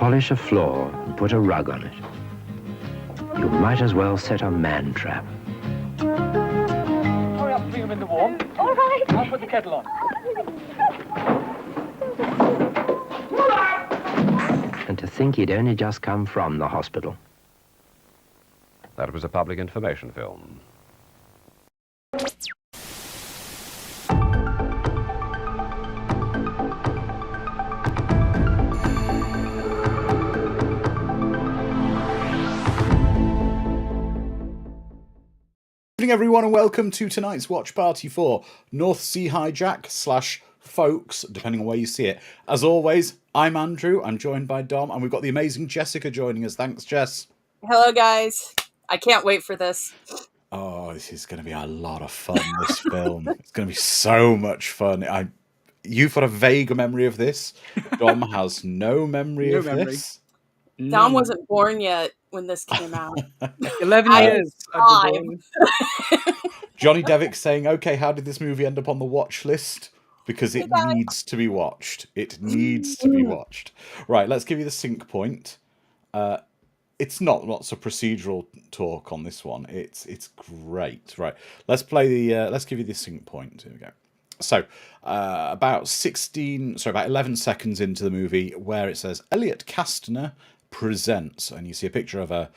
polish a floor and put a rug on it, you might as well set a man trap. Hurry up, bring them in the warm. All right. I'll put the kettle on. And to think he'd only just come from the hospital. That was a public information film. Good evening, everyone, and welcome to tonight's watch party for North Sea Hijack / Folks, depending on where you see it. As always, I'm Andrew. I'm joined by Dom, and we've got the amazing Jessica joining us. Thanks, Jess. Hello, guys. I can't wait for this. Oh, this is going to be a lot of fun, this film. It's going to be so much fun. You've got a vague memory of this. Dom has no memory of this. Dom wasn't born yet when this came out. 11 years. I've been born. Johnny Devick saying, okay, how did this movie end up on the watch list? Because it needs to be watched. It needs to be watched. Right, let's give you the sync point. It's not lots of procedural talk on this one. It's great. Right, let's play the. Let's give you the sync point. Here we go. So, about 11 seconds into the movie, where it says Elliot Castner presents, and you see a picture of a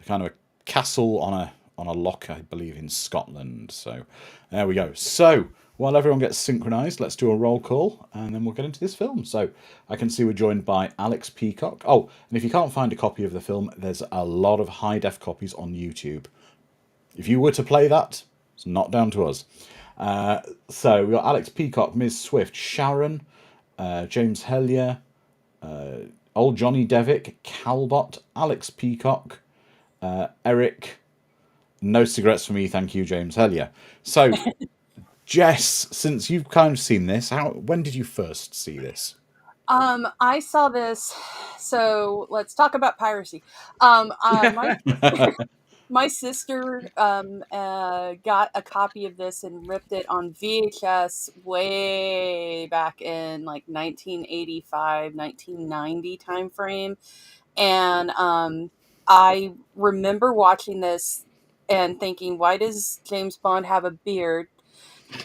kind of a castle on a loch, I believe, in Scotland. So, there we go. So, while everyone gets synchronized, let's do a roll call, and then we'll get into this film. So, I can see we're joined by Alex Peacock. Oh, and if you can't find a copy of the film, there's a lot of high-def copies on YouTube. If you were to play that, it's not down to us. So, we've got Alex Peacock, Ms. Swift, Sharon, James Hellier, old Johnny Devick, Calbot, Alex Peacock, Eric. No cigarettes for me, thank you, James Hellier. So... Jess, since you've kind of seen this, when did you first see this? I saw this, so let's talk about piracy. My sister got a copy of this and ripped it on VHS way back in like 1985, 1990 time frame. And I remember watching this and thinking, why does James Bond have a beard?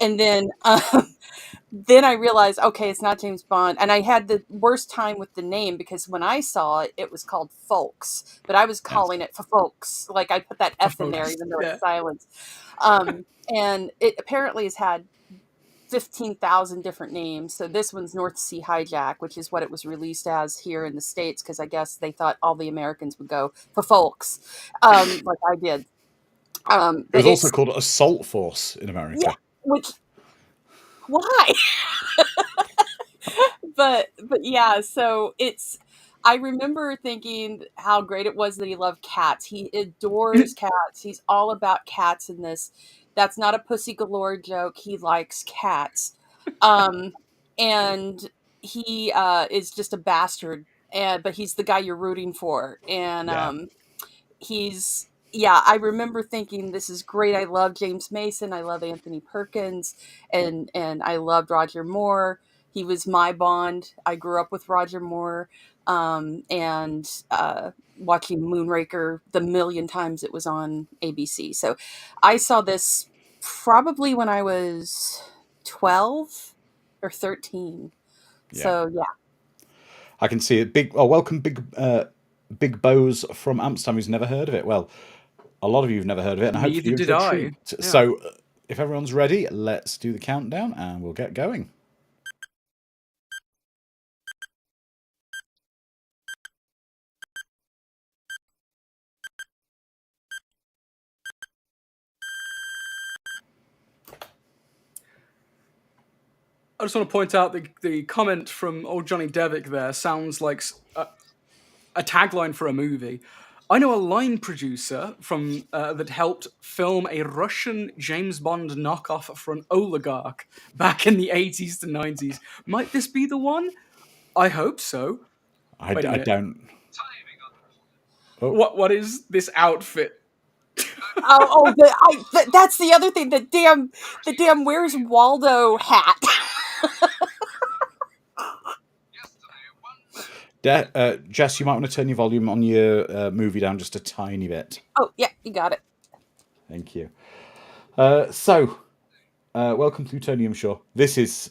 And then I realized, okay, it's not James Bond. And I had the worst time with the name because when I saw it, it was called Folks, but I was calling it ffolkes. Like I put that F in there, even though it's silent. And it apparently has had 15,000 different names. So this one's North Sea Hijack, which is what it was released as here in the States, because I guess they thought all the Americans would go ffolkes, like I did. It was also called Assault Force in America. Yeah. Why? but yeah, so I remember thinking how great it was that he loved cats. He adores cats. He's all about cats in this. That's not a Pussy Galore joke. He likes cats. And he is just a bastard. But he's the guy you're rooting for. And I remember thinking, this is great. I love James Mason. I love Anthony Perkins. And I loved Roger Moore. He was my Bond. I grew up with Roger Moore. And watching Moonraker the million times it was on ABC. So I saw this probably when I was 12 or 13. Yeah. So, yeah. I can see it. Welcome, Big Bows from Amsterdam, who's never heard of it. Well, a lot of you have never heard of it, and hopefully Neither did I. Yeah. So, if everyone's ready, let's do the countdown, and we'll get going. I just want to point out the comment from old Johnny Devick there sounds like a tagline for a movie. I know a line producer from that helped film a Russian James Bond knockoff for an oligarch back in the 80s to 90s. Might this be the one? I hope so. I don't. Oh. What is this outfit? That's the other thing. The damn Where's Waldo hat. Jess, you might want to turn your volume on your movie down just a tiny bit. Oh, yeah, you got it. Thank you. Welcome Plutonium Shore. He's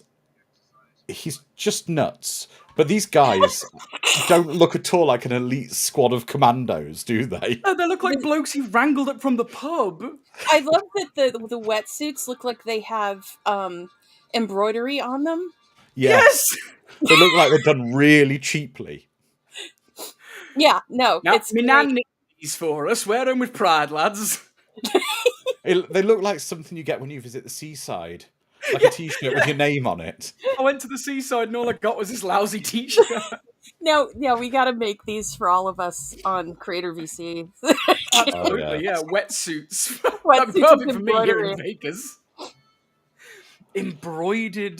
just nuts. But these guys don't look at all like an elite squad of commandos, do they? Oh, they look like blokes he wrangled up from the pub. I love that the wetsuits look like they have embroidery on them. Yes! They look like they're done really cheaply. Yeah, no, Now, it's me great. nan knit these for us. Wear them with pride, lads. They look like something you get when you visit the seaside. Like a t-shirt with your name on it. I went to the seaside and all I got was this lousy t-shirt. No, we got to make these for all of us on Creator VC. Absolutely, yeah. Wetsuits. Wetsuits That'd be perfect with for me here in embroidery. Vegas. Embroidered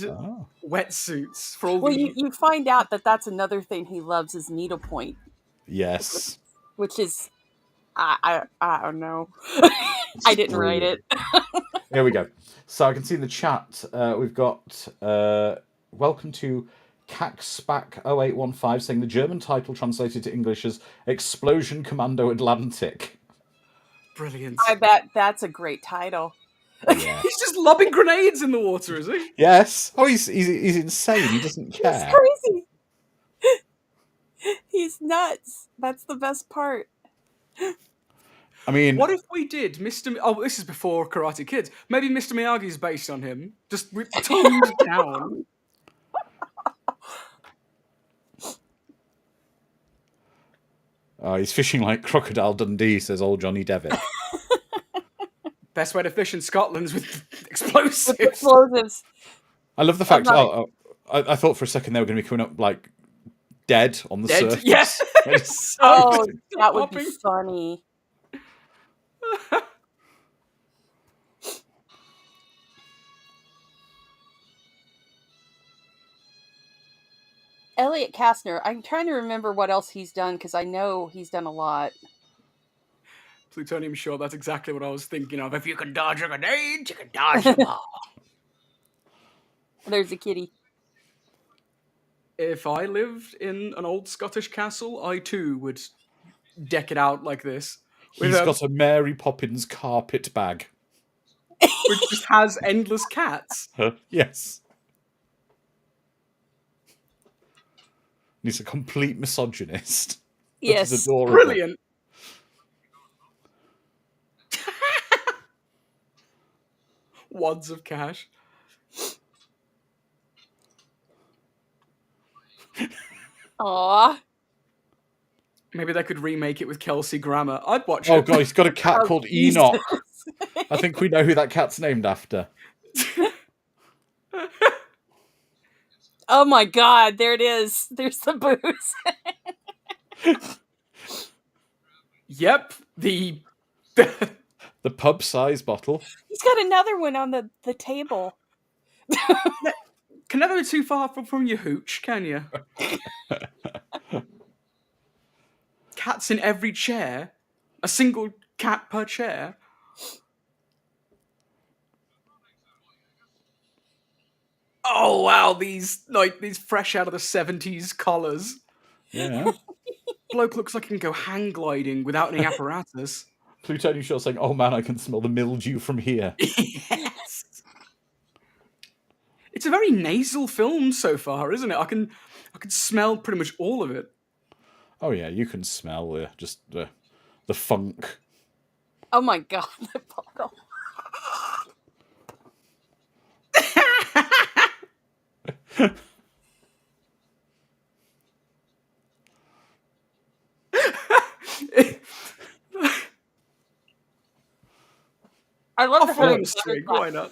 wetsuits for all Well, the... you find out that that's another thing he loves is needlepoint, Yes. which is I don't know. I didn't write it. Here we go. So I can see in the chat we've got welcome to CACSPAC0815 saying the German title translated to English as Explosion Commando Atlantic. Brilliant. I bet that's a great title. Yeah. He's just lobbing grenades in the water, is he? Yes. Oh, he's insane. He doesn't care. He's crazy. He's nuts. That's the best part. I mean, What if we did Mr. Oh, this is before Karate Kid. Maybe Mr. Miyagi's based on him, just toned down. he's fishing like Crocodile Dundee, says old Johnny Devitt. Best way to fish in Scotland's with explosives. Explosives. I love the fact. I thought for a second they were going to be coming up like dead on the surface. Yes. Oh, that would be funny. Elliot Kastner. I'm trying to remember what else he's done because I know he's done a lot. Plutonium Shore, that's exactly what I was thinking of. If you can dodge a grenade, you can dodge them all. There's a kitty. If I lived in an old Scottish castle, I too would deck it out like this. He's got a Mary Poppins carpet bag. Which just has endless cats. Yes. He's a complete misogynist. Yes. Which is adorable. Brilliant. Wads of cash. Aww. Maybe they could remake it with Kelsey Grammer. I'd watch it. Oh god, he's got a cat Oh, called Jesus. Enoch. I think we know who that cat's named after. Oh my god, there it is. There's the booze. Yep, the pub size bottle. He's got another one on the table. Can never be too far from your hooch, can you? Cats in every chair. A single cat per chair. Oh wow, these fresh out of the 70s collars. Yeah. Bloke looks like he can go hang gliding without any apparatus. Plutonium Shore saying, "Oh man, I can smell the mildew from here." Yes. It's a very nasal film so far, isn't it? I can smell pretty much all of it. Oh yeah, you can smell just the funk. Oh my god, the bottle. I love the Follow the string, why not?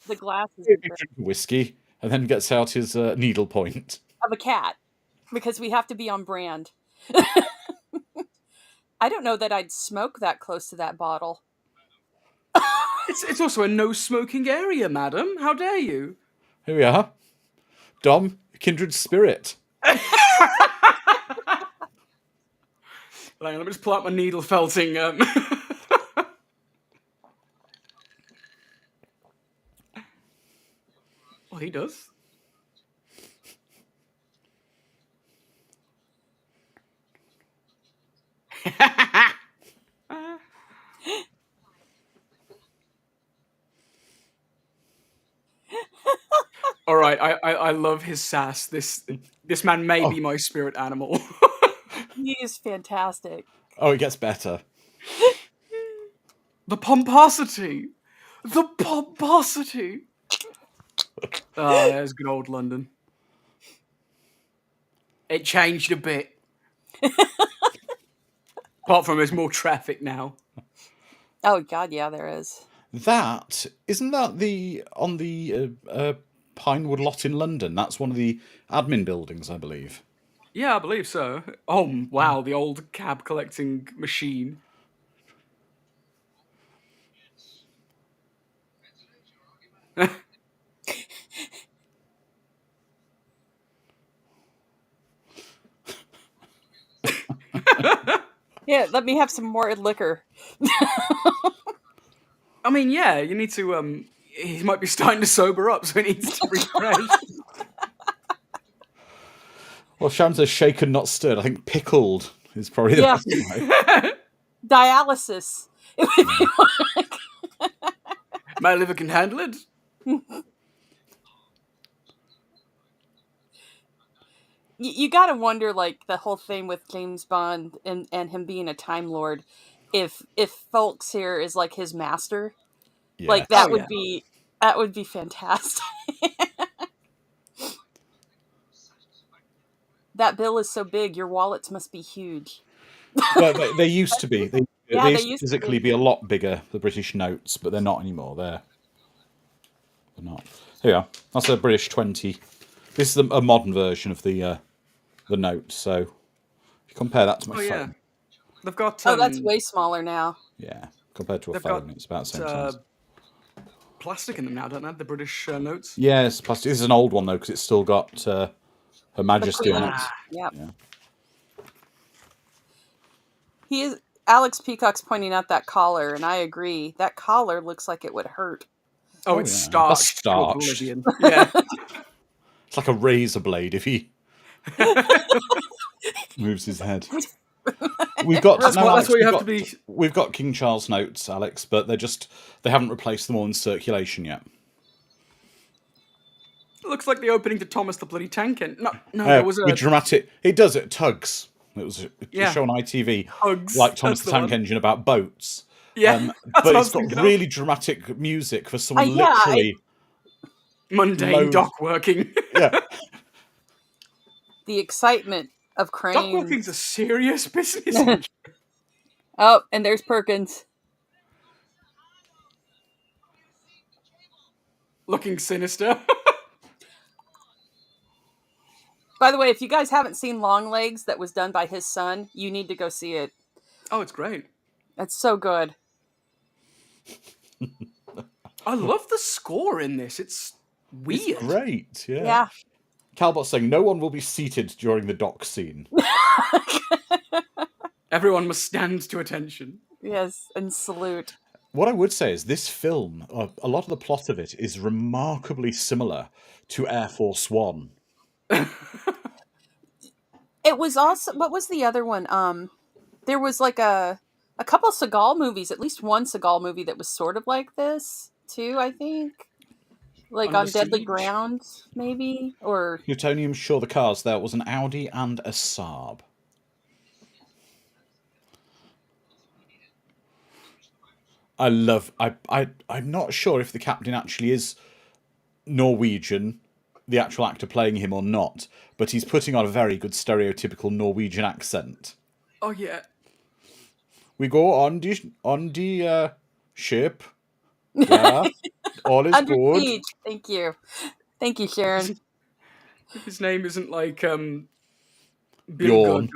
The glasses He drinks whiskey and then gets out his needlepoint. of a cat because we have to be on brand. I don't know that I'd smoke that close to that bottle. It's also a no smoking area, madam. How dare you? Here we are. Dom, kindred spirit. Hang on, let me just pull out my needle felting. Well, he does. All right, I love his sass. This man may be my spirit animal. He is fantastic. Oh, it gets better. The pomposity. The pomposity. Oh, there's good old London. It changed a bit. Apart from there's more traffic now. Oh God, yeah, there is. That isn't that on the Pinewood lot in London. That's one of the admin buildings, I believe. Yeah, I believe so. Oh, wow, the old cab collecting machine. Yeah, let me have some more liquor. I mean, yeah, you need to. He might be starting to sober up, so he needs to refresh. Well, Sharon says shaken, not stirred. I think pickled is probably the Yeah. best way. Dialysis. It would be like- My liver can handle it. you gotta wonder, like, the whole thing with James Bond and him being a Time Lord, if Folks here is like his master, Yeah. like that Oh, would yeah. be fantastic. That bill is so big, your wallets must be huge. Well, they used to be. They Yeah, used they to used to physically be. be a lot bigger, the British notes, but they're not anymore. They're not. There you are. That's a British 20. This is a modern version of the note. So if you compare that to my Oh, yeah. phone, They've got. Oh, that's way smaller now. yeah, compared to a They've phone, got, it's about the same size. Plastic in them now, don't they? The British notes. Yeah, it's plastic. This is an old one though because it's still got Her Majesty on it. Yep. Yeah. He is. Alex Peacock's pointing out that collar, and I agree. That collar looks like it would hurt. Oh, Oh, it's yeah. starched. That's to starched. oblivion. Yeah. It's like a razor blade if he moves his head. We've got That's no, what Alex, you have to be. We've got King Charles notes, Alex, but they haven't replaced them all in circulation yet. It looks like the opening to Thomas the Bloody Tank Engine. No, there was a With dramatic. It does it tugs. It was a Yeah. show on ITV, Tugs, like Thomas that's the the Tank one. Engine about boats. Yeah, that's but what I it's was got thinking of. really dramatic music for someone Yeah, literally. Mundane loads- dock working. Yeah, the excitement of cranes. Dock working's a serious business. Oh, and there's Perkins. Looking sinister. By the way, if you guys haven't seen Longlegs, that was done by his son, you need to go see it. Oh, it's great. It's so good. I love the score in this. It's weird. it's great. Yeah. Yeah. Calbot's saying no one will be seated during the dock scene. Everyone must stand to attention. Yes, and salute. What I would say is this film, a lot of the plot of it is remarkably similar to Air Force One. It was also, what was the other one? There was like a couple Seagal movies, at least one Seagal movie that was sort of like this too, I think. Like Under on Deadly Siege? Ground, maybe? Or Plutonium, sure, the cars there was an Audi and a Saab. I'm not sure if the captain actually is Norwegian, the actual actor playing him or not, but he's putting on a very good stereotypical Norwegian accent. Oh yeah. We go on the ship. Yeah, all is Under good. Siege. Thank you. Thank you, Sharon. His name isn't like Bjorn.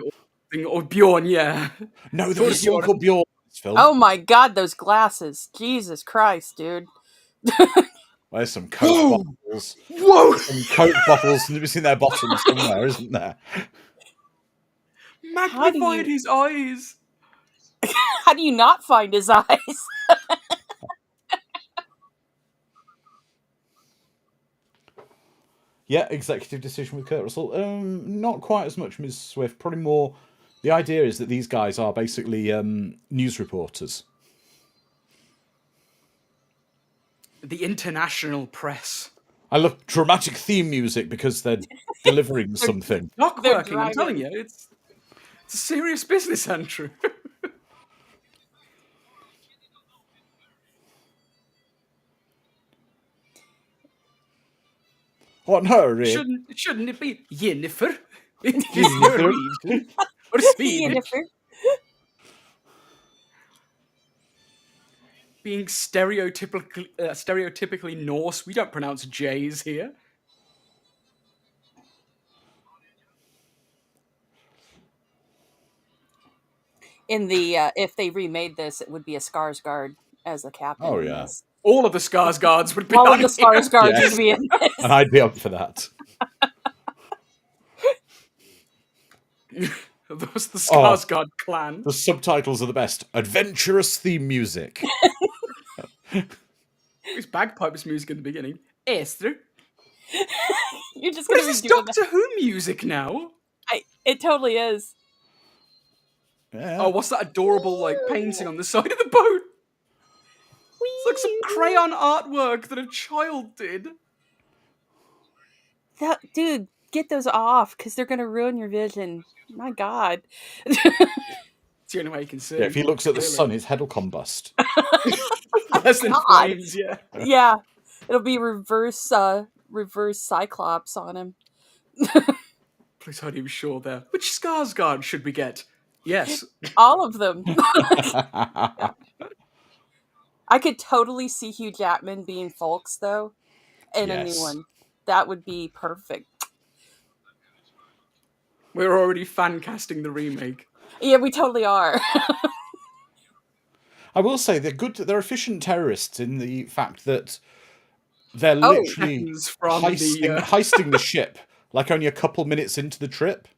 or Bjorn, yeah. No, there was someone called Bjorn in this film. Oh my God, those glasses. Jesus Christ, dude. There's some Coke bottles. Whoa! Some Coke bottles in their bottom somewhere, isn't there? Magnified his eyes. How do you not find his eyes? Yeah, executive decision with Kurt Russell. Not quite as much, Ms. Swift. Probably more. The idea is that these guys are basically news reporters. The international press. I love dramatic theme music because they're delivering something. Not They're working, I'm telling you. It's a serious business, Andrew. What in hurry? Shouldn't it be Jennifer? Jennifer. Or Swedish? Jennifer. Being stereotypically Norse, we don't pronounce J's here. In the if they remade this, it would be a Skarsgård as the captain. Oh, in yeah. this. All of the Skarsgårds would be All on of the here. Skarsgårds Yes. would be in this. And I'd be up for that. Those the Skarsgård clan. The subtitles are the best. Adventurous theme music. It's bagpipes music in the beginning. Esther. You're just What gonna is be this doing Doctor Who music now? It totally is. Yeah. Oh, what's that adorable like painting on the side of the boat? It's like some crayon artwork that a child did. Dude, get those off because they're gonna ruin your vision. My God. It's the only way you can see. Yeah, if he looks at the clearly. sun, his head will combust. Less than God. flames, yeah. Yeah, it'll be reverse Cyclops on him. Please, how do you sure there? Which Skarsgård should we get? Yes. All of them. I could totally see Hugh Jackman being Ffolkes though, in a new Yes. one. That would be perfect. We're already fan casting the remake. Yeah, we totally are. I will say they're good. They're efficient terrorists in the fact that they're literally Seconds from heisting the ship like only a couple minutes into the trip.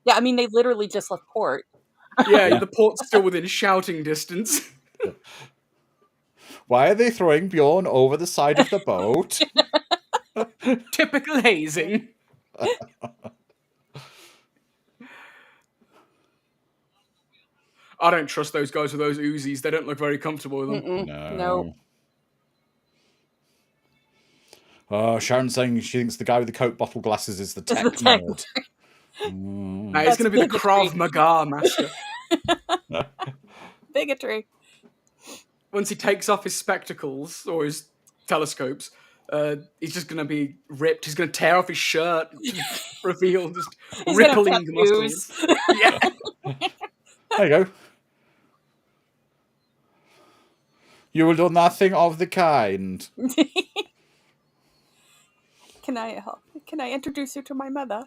Yeah, I mean they literally just left port. Yeah, the port's still within shouting distance. Why are they throwing Bjorn over the side of the boat? Typical hazing. I don't trust those guys with those Uzis. They don't look very comfortable with them. No. Oh, Sharon's saying she thinks the guy with the Coke bottle glasses is the tech tech nerd. No, he's That's going to be the bigotry. Krav Maga master. Bigotry. Once he takes off his spectacles or his telescopes, he's just going to be ripped. He's going to tear off his shirt, reveal just He's gonna have rippling muscles. tattoos. Yeah. There you go. You will do nothing of the kind. Can I introduce you to my mother?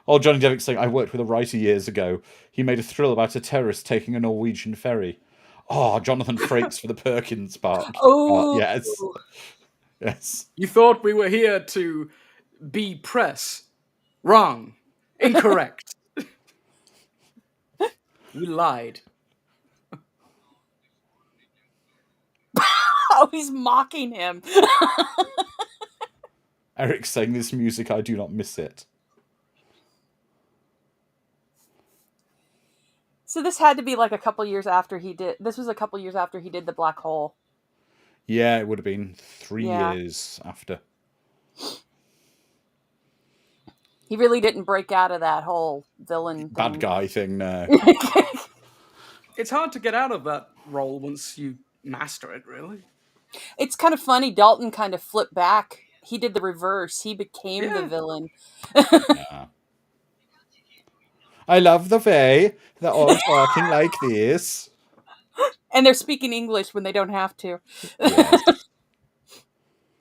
Oh, Johnny Devick's saying, I worked with a writer years ago. He made a thrill about a terrorist taking a Norwegian ferry. Oh, Jonathan Frakes for the Perkins part. Oh, yes. Yes. You thought we were here to be press. Wrong. Incorrect. You lied. Oh, he's mocking him. Eric's saying this music, I do not miss it. So this had to be like a couple years after he did. This was a couple years after he did the Black Hole. Yeah, it would have been 3 Yeah. years after. He really didn't break out of that whole villain thing. Bad guy thing, no. It's hard to get out of that role once you master it, really. It's kind of funny. Dalton kind of flipped back. He did the reverse. He became the Yeah. villain. Yeah. I love the way they're all talking like this. And they're speaking English when they don't have to. Yes.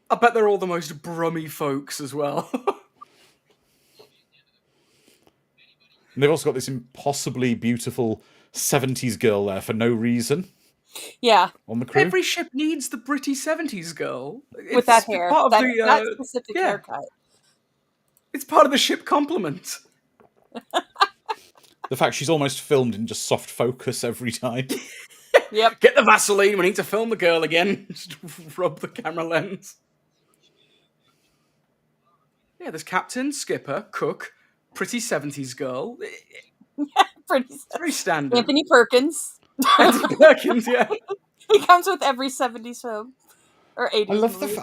I bet they're all the most brummy folks as well. And they've also got this impossibly beautiful 70s girl there for no reason Yeah, on the crew. Every ship needs the pretty 70s girl. with that hair. Part of That the, specific yeah. haircut. It's part of the ship complement. The fact she's almost filmed in just soft focus every time. Yep. Get the Vaseline, we need to film the girl again. Just rub the camera lens. Yeah, there's captain, skipper, cook, pretty 70s girl. Pretty It's very standard. Anthony Perkins. Anthony Perkins, yeah. He comes with every 70s film. or I 80s love movies.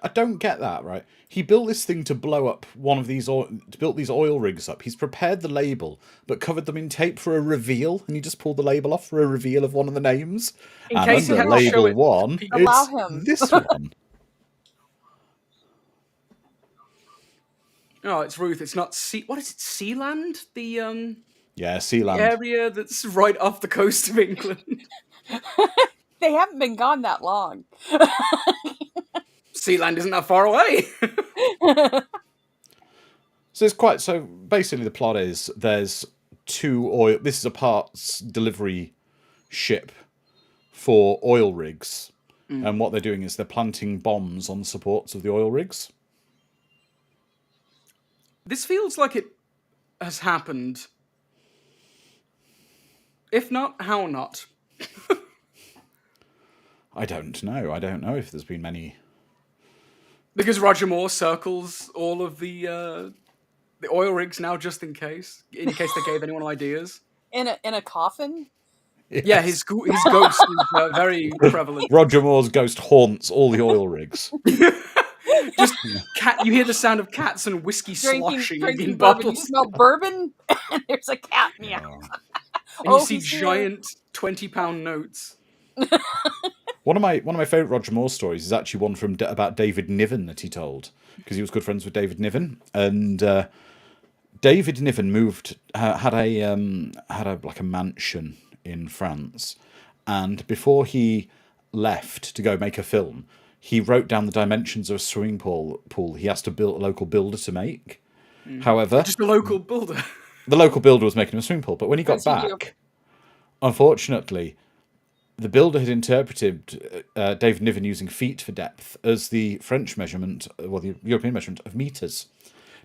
I don't get that, right? He built this thing to blow up one of these built these oil rigs up. He's prepared the label, but covered them in tape for a reveal, and you just pulled the label off for a reveal of one of the names. In And case he under had to show label it to one, people. Allow it's him. this one. Oh, it's Ruth. It's not Sea. What is it? Sealand? The Yeah, the Sealand. area that's right off the coast of England. They haven't been gone that long. Sealand isn't that far away. So it's quite so. Basically, the plot is there's two oil. This is a parts delivery ship for oil rigs, and what they're doing is they're planting bombs on the supports of the oil rigs. This feels like it has happened. If not, how not? I don't know. I don't know if there's been many. Because Roger Moore circles all of the oil rigs now, just in case they gave anyone ideas. In a coffin. Yeah, his ghost is very prevalent. Roger Moore's ghost haunts all the oil rigs. Just cat. You hear the sound of cats and whiskey sloshing Drinking in bourbon. You bottles, smell bourbon, and there's a cat meow. and you see he's here. giant 20-pound notes. One of my favourite Roger Moore stories is actually one from about David Niven that he told, because he was good friends with David Niven, and David Niven had a like a mansion in France, and before he left to go make a film, he wrote down the dimensions of a swimming pool he asked a local builder to make. However, Just a local builder. the local builder was making him a swimming pool, but when he got As you do. back, unfortunately, the builder had interpreted David Niven using feet for depth as the French measurement, well, the European measurement of meters.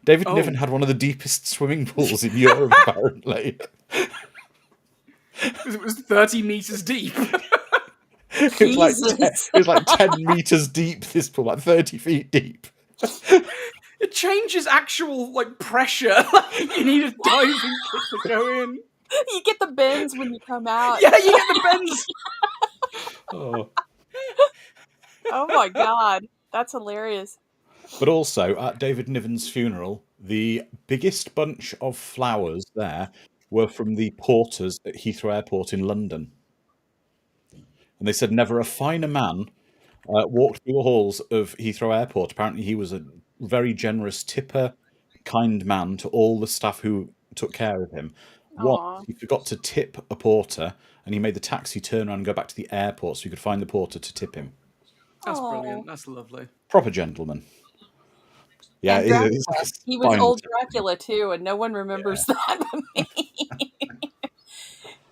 David Niven had one of the deepest swimming pools in Europe, apparently. It was 30 meters deep. It was like 10 meters deep, this pool, like 30 feet deep. It changes actual pressure. You need a diving kit to go in. You get the bends when you come out. Yeah, you get the bends. Oh. Oh my god, that's hilarious. But also, at David Niven's funeral, the biggest bunch of flowers there were from the porters at Heathrow Airport in London. And they said never a finer man walked through the halls of Heathrow Airport. Apparently he was a very generous tipper, kind man to all the staff who took care of him. Once he forgot to tip a porter, and he made the taxi turn around and go back to the airport so he could find the porter to tip him. That's brilliant. That's lovely. Proper gentleman. Yeah, he was old Dracula too, and no one remembers that but me.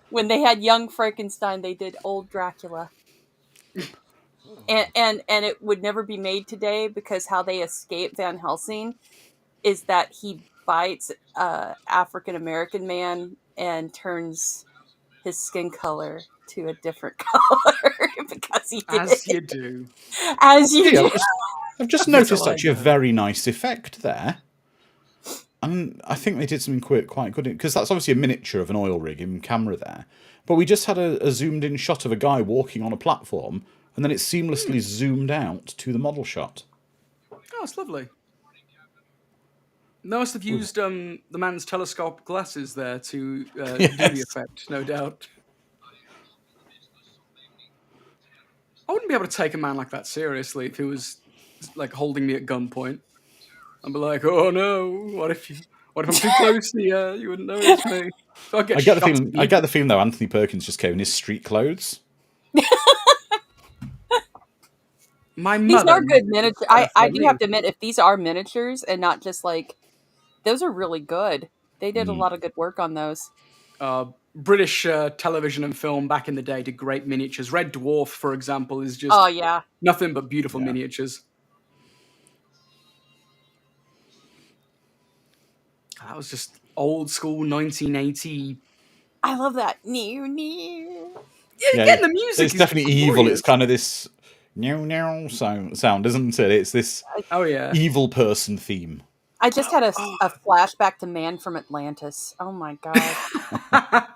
When they had young Frankenstein, they did old Dracula. And it would never be made today because how they escape Van Helsing is that he bites a African American man and turns his skin color to a different color because he did. As you do. As you do. I've just noticed actually a very nice effect there. And I think they did something quite good, because that's obviously a miniature of an oil rig in camera there. But we just had a zoomed in shot of a guy walking on a platform, and then it seamlessly zoomed out to the model shot. Oh, it's lovely. They must have used the man's telescopic glasses there to do the effect, no doubt. I wouldn't be able to take a man like that seriously if he was holding me at gunpoint. I'd be like, oh no, what if I'm too close to you? You wouldn't notice me. So I get the feeling though Anthony Perkins just came in his street clothes. My mother. These are good miniatures. I do have to admit, if these are miniatures and not just those are really good. They did a lot of good work on those. British television and film back in the day did great miniatures. Red Dwarf, for example, is just nothing but beautiful miniatures. That was just old school 1980. I love that. New. Yeah, again, the music it's is definitely glorious. evil. It's kind of this sound, isn't it? It's this evil person theme. I just had a flashback to Man from Atlantis. Oh my god.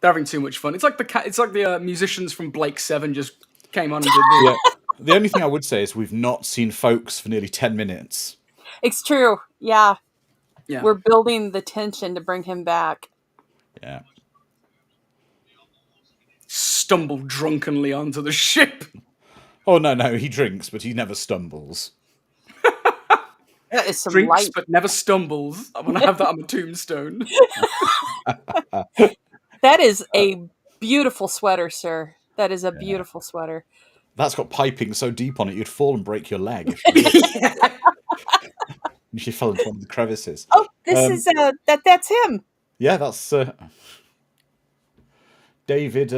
They're having too much fun. It's like the musicians from Blake 7 just came on and did this. Yeah. The only thing I would say is we've not seen Folks for nearly 10 minutes. It's true. Yeah. Yeah. We're building the tension to bring him back. Yeah. Stumble drunkenly onto the ship. Oh, no, he drinks, but he never stumbles. That is some Drinks light. but never stumbles. I'm going to have that on my tombstone. That is a beautiful sweater, sir. That is a beautiful sweater. That's got piping so deep on it you'd fall and break your leg if she fell into one of the crevices. Oh, this is that's him. Yeah, that's David.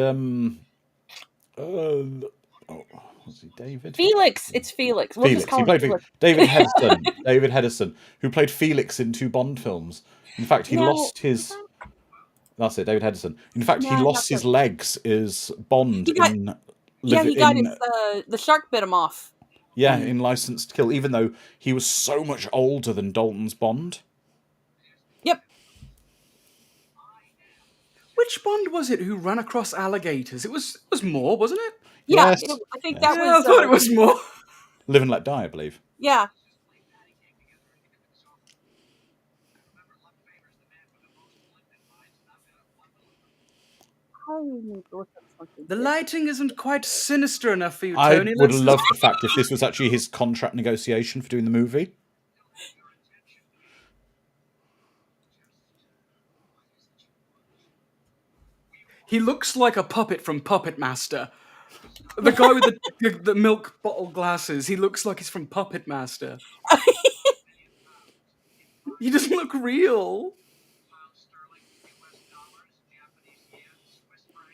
Was he David? Felix. It's Felix. We'll Felix. just call He him played Felix. David Hedison. David Hedison, who played Felix in 2 Bond films. In fact, he lost his. That's it, David Hedison. In fact, he lost his legs as Bond he got the shark bit him off. Yeah, in License to Kill, even though he was so much older than Dalton's Bond. Yep. Which Bond was it who ran across alligators? It was Moore, wasn't it? Yeah, Yes. I think that was. I thought it was Moore. Live and Let Die, I believe. Yeah. The lighting isn't quite sinister enough for you, I Tony. would have loved the fact if this was actually his contract negotiation for doing the movie. He looks like a puppet from Puppet Master. The guy with the milk bottle glasses, he looks like he's from Puppet Master. He doesn't look real.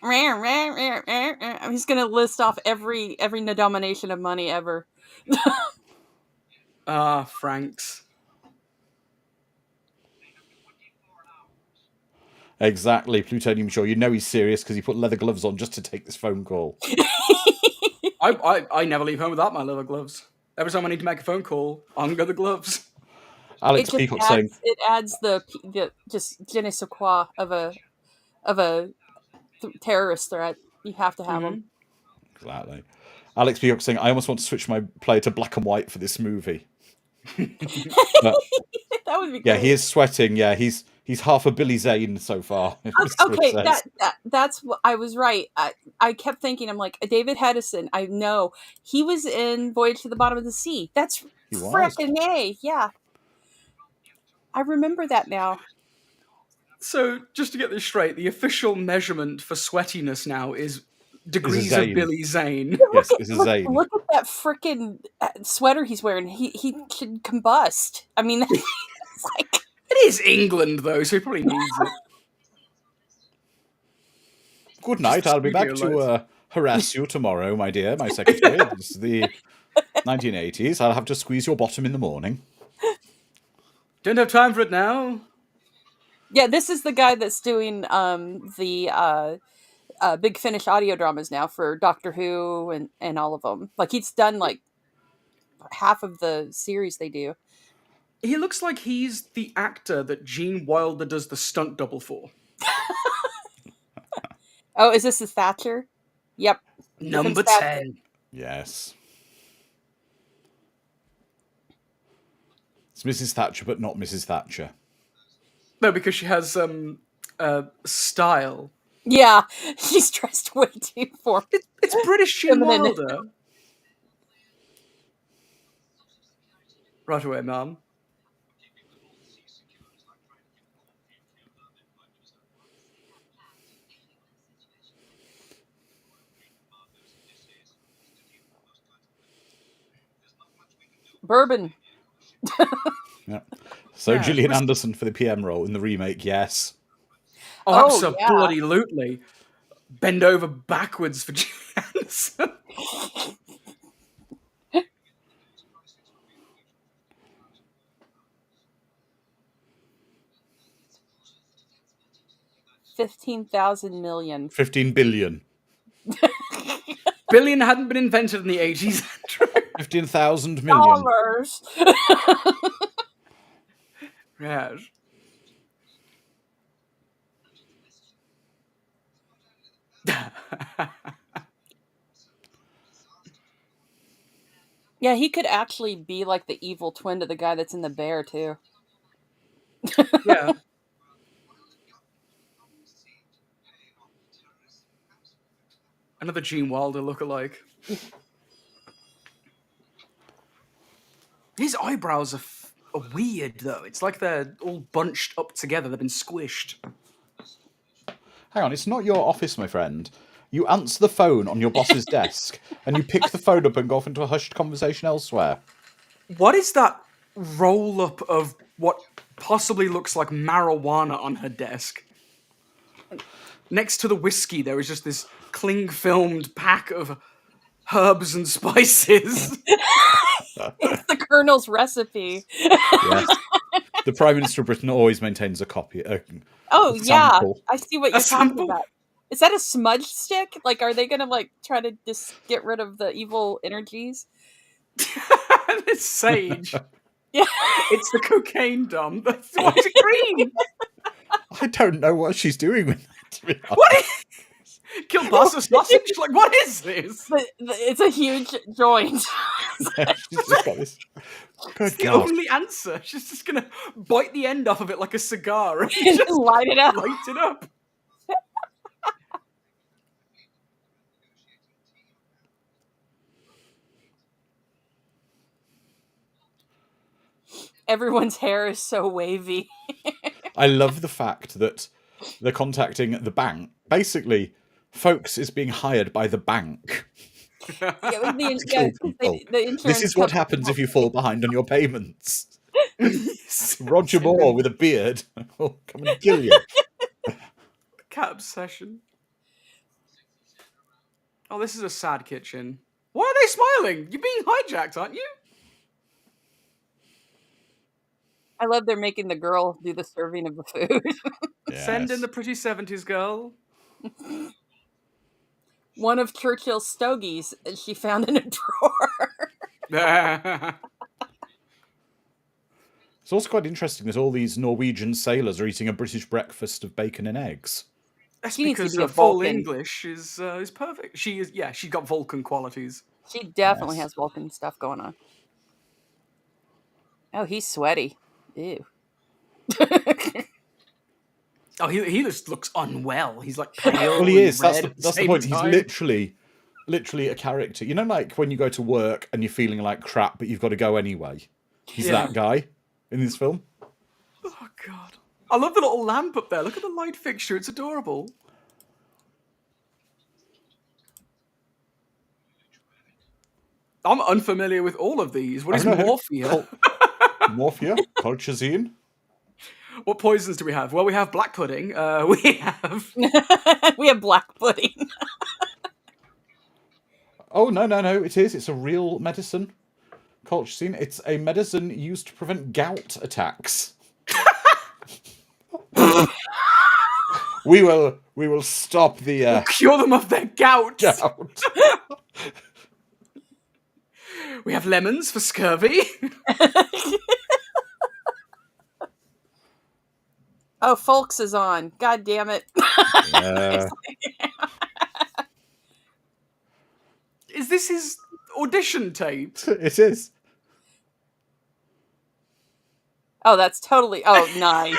He's gonna list off every denomination of money ever. Franks. Exactly, Plutonium Shaw. You know he's serious because he put leather gloves on just to take this phone call. I never leave home without my leather gloves. Every time I need to make a phone call, I'm got the gloves. Alex Peacock saying it adds the just je ne sais quoi of a terrorist threat. You have to have them. Exactly. Alex Peacock saying, I almost want to switch my player to black and white for this movie. That would be great. Yeah, he is sweating. Yeah, he's half a Billy Zane so far. Okay, that's what I was right. I kept thinking, I'm like, David Hedison, I know. He was in Voyage to the Bottom of the Sea. That's frickin' A. Yeah. I remember that now. So, just to get this straight, the official measurement for sweatiness now is degrees of Billy Zane. Yes, it's a Zane. Look at that frickin' sweater he's wearing. He should combust. I mean, it's like... It is England, though, so he probably needs it. Good night. I'll be back to harass you tomorrow, my dear, my secretary. It's the 1980s. I'll have to squeeze your bottom in the morning. Don't have time for it now. Yeah, this is the guy that's doing the Big Finish audio dramas now for Doctor Who and all of them. Like, he's done, like, half of the series they do. He looks like he's the actor that Gene Wilder does the stunt double for. Oh, is this his Thatcher? Yep. Number 10. Yes. It's Mrs. Thatcher, but not Mrs. Thatcher. No, because she has style. Yeah, she's dressed way too formal. It's British Gene Wilder. Right away, ma'am. Bourbon. Yeah. So Gillian Anderson for the PM role in the remake, yes. Oh, absolutely. Bend over backwards for Gillian Anderson. $15,000 million. 15 billion. Billion hadn't been invented in the 80s, Andrew. 15,000 million. Dollars. Yes. Yeah, he could actually be like the evil twin to the guy that's in the bear too. Yeah. Another Gene Wilder lookalike. His eyebrows are weird, though. It's like they're all bunched up together. They've been squished. Hang on, it's not your office, my friend. You answer the phone on your boss's desk, and you pick the phone up and go off into a hushed conversation elsewhere. What is that roll-up of what possibly looks like marijuana on her desk? Next to the whiskey, there is just this cling-filmed pack of herbs and spices. It's the Colonel's recipe. Yes. The Prime Minister of Britain always maintains a copy. Oh a yeah, sample. I see what A you're talking sample? about. Is that a smudge stick? Like, are they gonna like try to just get rid of the evil energies? It's sage. Yeah. It's the cocaine dump. Why is it green? I don't know what she's doing with that, to be honest. What is... Kielbasa sausage? Like, what is this? It's a huge joint. She's just got this. Good It's the God. only answer. She's just gonna bite the end off of it like a cigar and And just light it up. light it up. Everyone's hair is so wavy. I love the fact that they're contacting the bank. Basically, Folks is being hired by the bank. Yeah, To kill people. the insurance This is what company- happens if you fall behind on your payments. Roger Moore with a beard will come and kill you. Cat obsession. Oh, this is a sad kitchen. Why are they smiling? You're being hijacked, aren't you? I love they're making the girl do the serving of the food. Send in Yes. the pretty 70s girl. One of Churchill's stogies she found in a drawer. It's also quite interesting that all these Norwegian sailors are eating a British breakfast of bacon and eggs. That's She needs to because be her a full Vulcan. English is perfect. She is, yeah, she's got Vulcan qualities. She definitely Yes. has Vulcan stuff going on. Oh, he's sweaty. Ew. Oh, he just looks unwell. He's like pale. Well, he and is. That's red at the same point. He's time. literally a character. You know, like when you go to work and you're feeling like crap, but you've got to go anyway. He's Yeah. that guy in this film. Oh god, I love the little lamp up there. Look at the light fixture. It's adorable. I'm unfamiliar with all of these. What is I don't know. morphia? Morphia, colchicine. What poisons do we have? Well, we have black pudding. We have We have black pudding. Oh no. It is. It's a real medicine. Colchicine. It's a medicine used to prevent gout attacks. We will stop the cure them of their gout. gout. We have lemons for scurvy. Oh, Folks is on. God damn it. Is this his audition tape? It is. Oh, that's totally. Oh, nice.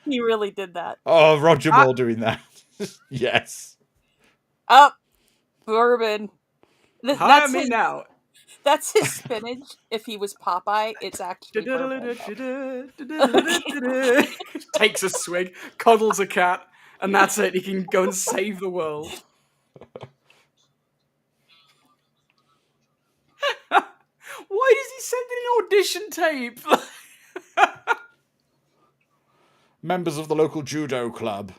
He really did that. Oh, Roger Moore doing that. Yes. Up, bourbon. Hire me now. That's his spinach. If he was Popeye, it's actually bourbon. Takes a swig, cuddles a cat, and that's it. He can go and save the world. Why does he send in an audition tape? Members of the local judo club.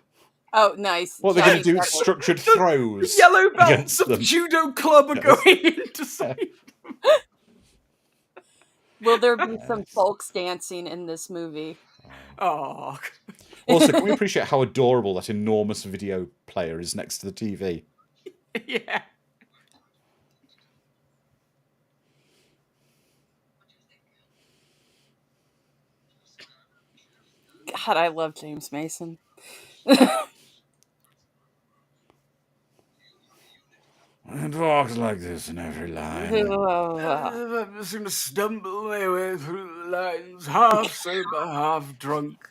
Oh, nice. What they're going to Johnny do? Depp. Structured throws. Yellow belts against of them. judo club are going in to save. Will there be some folks dancing in this movie? Oh, Also, can we appreciate how adorable that enormous video player is next to the TV? yeah. God, I love James Mason. And talks like this in every line. I seem to stumble my way through the lines, half sober, half drunk.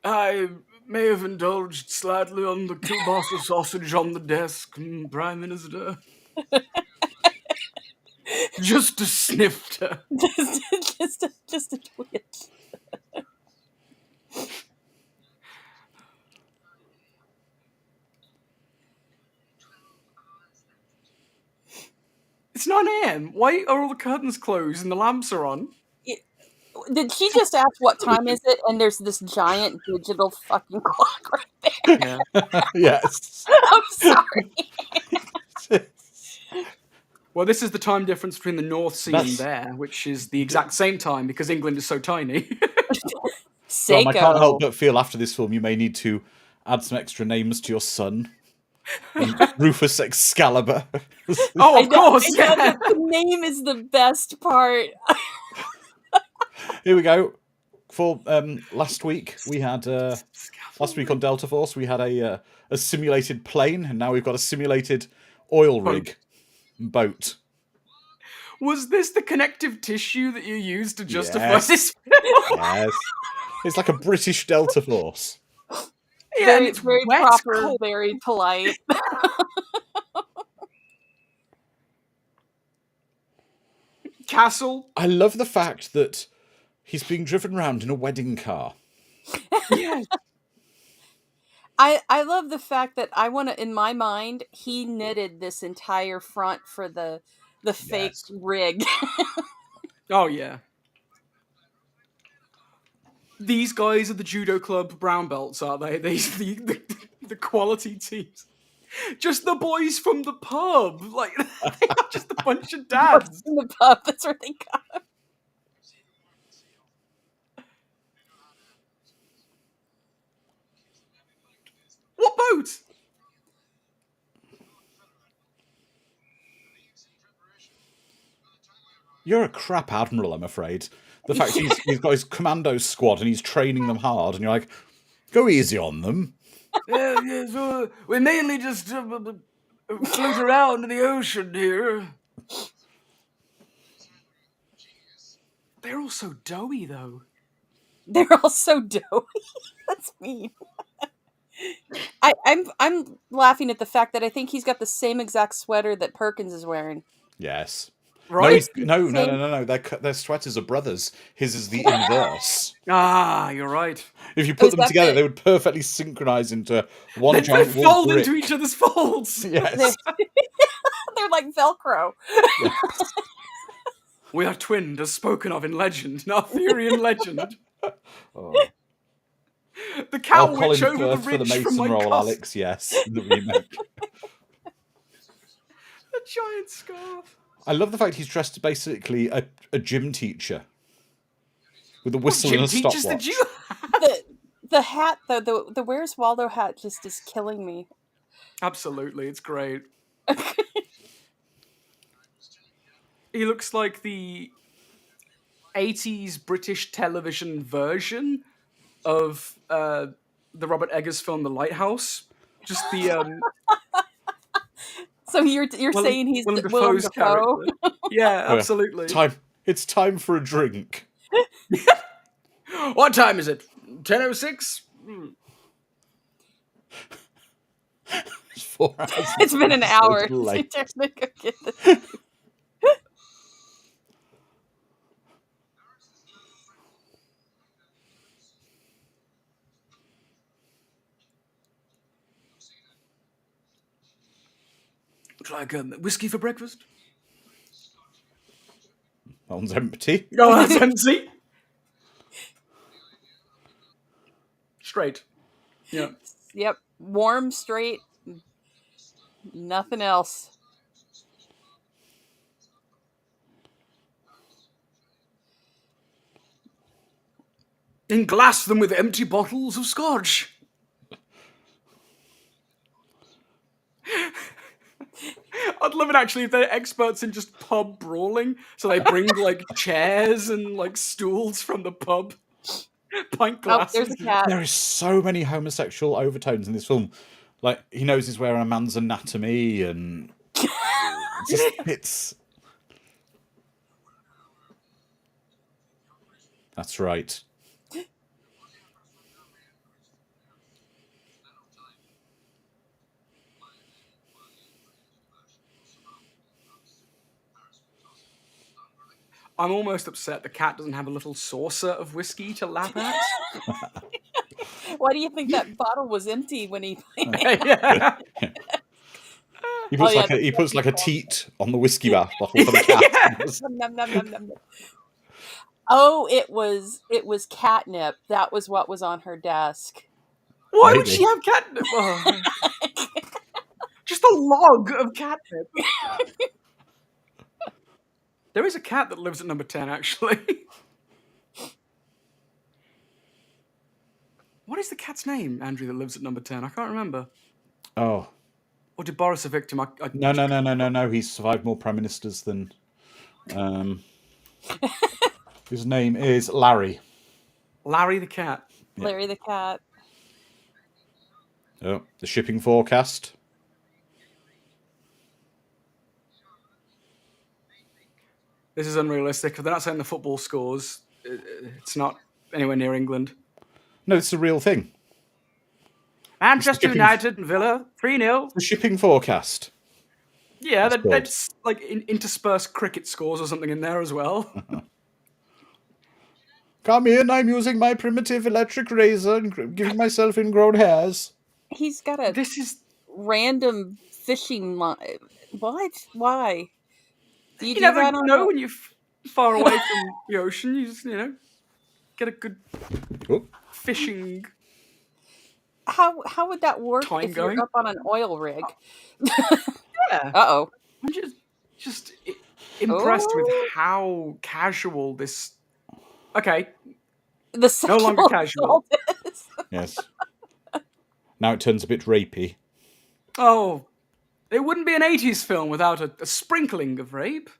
I may have indulged slightly on the kielbasa sausage on the desk, Prime Minister. Just a snifter. just a twitch. It's 9 a.m. Why are all the curtains closed and the lamps are on? Did she just ask what time is it? And there's this giant digital fucking clock right there. Yeah. Yes. I'm sorry. Well, this is the time difference between the North Sea and there, which is the exact same time because England is so tiny. Dom, I can't help but feel after this film you may need to add some extra names to your son. Rufus Excalibur. Oh, of course. I know that the name is the best part. Here we go. For last week, we had last week on Delta Force we had a simulated plane, and now we've got a simulated oil rig boat. Was this the connective tissue that you used to justify this? Yes, it's like a British Delta Force. Yeah, Very, it's very wet, proper, cold. very polite. Castle. I love the fact that he's being driven around in a wedding car. Yeah. I love the fact that I want to, in my mind, he knitted this entire front for the fake rig. Oh, yeah. These guys are the judo club brown belts, aren't they? The quality teams. Just the boys from the pub. Like, just a bunch of dads. In the pub, that's where they got him. What boat? You're a crap admiral, I'm afraid. The fact he's got his commando squad and he's training them hard, and you're like, go easy on them. Yeah, so we mainly just float around in the ocean here. They're all so doughy, though. They're all so doughy. That's mean. I'm laughing at the fact that I think he's got the same exact sweater that Perkins is wearing. Yes. Right? No. Their sweaters are brothers. His is the inverse. Ah, you're right. If you put them together, they would perfectly synchronize into one giant They fold brick. into each other's folds. Yes. They're like Velcro. Yes. We are twinned, as spoken of in legend, in Arthurian legend. Oh. The cow Colin witch over the Firth for the ridge from Mason my role, cost. Alex. Yes, in the remake. A giant scarf. I love the fact he's dressed as basically a gym teacher with a whistle and a stopwatch. The hat, though, the Where's Waldo hat just is killing me. Absolutely, it's great. He looks like the 80s British television version of the Robert Eggers film The Lighthouse. Just the So you're saying he's Willem Willem Dafoe's Dafoe? character. Yeah, absolutely. It's time for a drink. What time is it? 10:06? It's 4 hours. It's been an hour. So late. Go get this. Looks like whiskey for breakfast. That one's empty. Oh, that's empty. Straight. Yeah. Yep. Warm, straight. Nothing else. And glass them with empty bottles of scotch. I'd love it actually if they're experts in just pub brawling, so they bring like chairs and like stools from the pub, pint glasses. Oh, there's a cat. There is so many homosexual overtones in this film. Like, he knows his way around a man's anatomy, and it's... That's right. I'm almost upset the cat doesn't have a little saucer of whiskey to lap at. Why do you think that bottle was empty when he? Yeah. He puts, yeah, he puts like a teat on the whiskey bottle for the cat. Nom, nom, nom, nom, nom. Oh, it was catnip. That was what was on her desk. Why would Maybe. she have catnip? Oh. Just a log of catnip. There is a cat that lives at number 10, actually. What is the cat's name, Andrew, that lives at number 10? I can't remember. Oh. Or did Boris a victim? No. He's survived more prime ministers than... His name is Larry. Larry the cat. Larry the cat. Oh, the shipping forecast. This is unrealistic. If they're not saying the football scores, it's not anywhere near England. No, it's a real thing. Manchester United and Villa, 3-0. The shipping forecast. Yeah, that's like interspersed cricket scores or something in there as well. Come in, I'm using my primitive electric razor and giving myself ingrown hairs. He's got a random fishing line. What? Why? Do you never know when you're far away from the ocean. You just, get a good fishing. How would that work if you're up on an oil rig? Yeah. Uh-oh. I'm just impressed with how casual this... Okay. No longer casual. Yes. Now it turns a bit rapey. Oh, it wouldn't be an 80s film without a sprinkling of rape.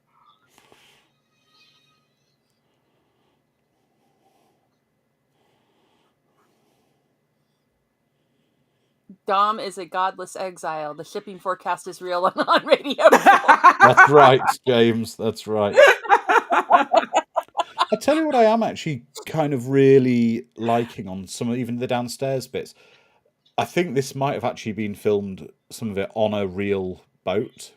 Dom is a godless exile. The shipping forecast is real and on radio. That's right, James. That's right. I tell you what I am actually kind of really liking on even the downstairs bits. I think this might have actually been filmed, some of it, on a real boat,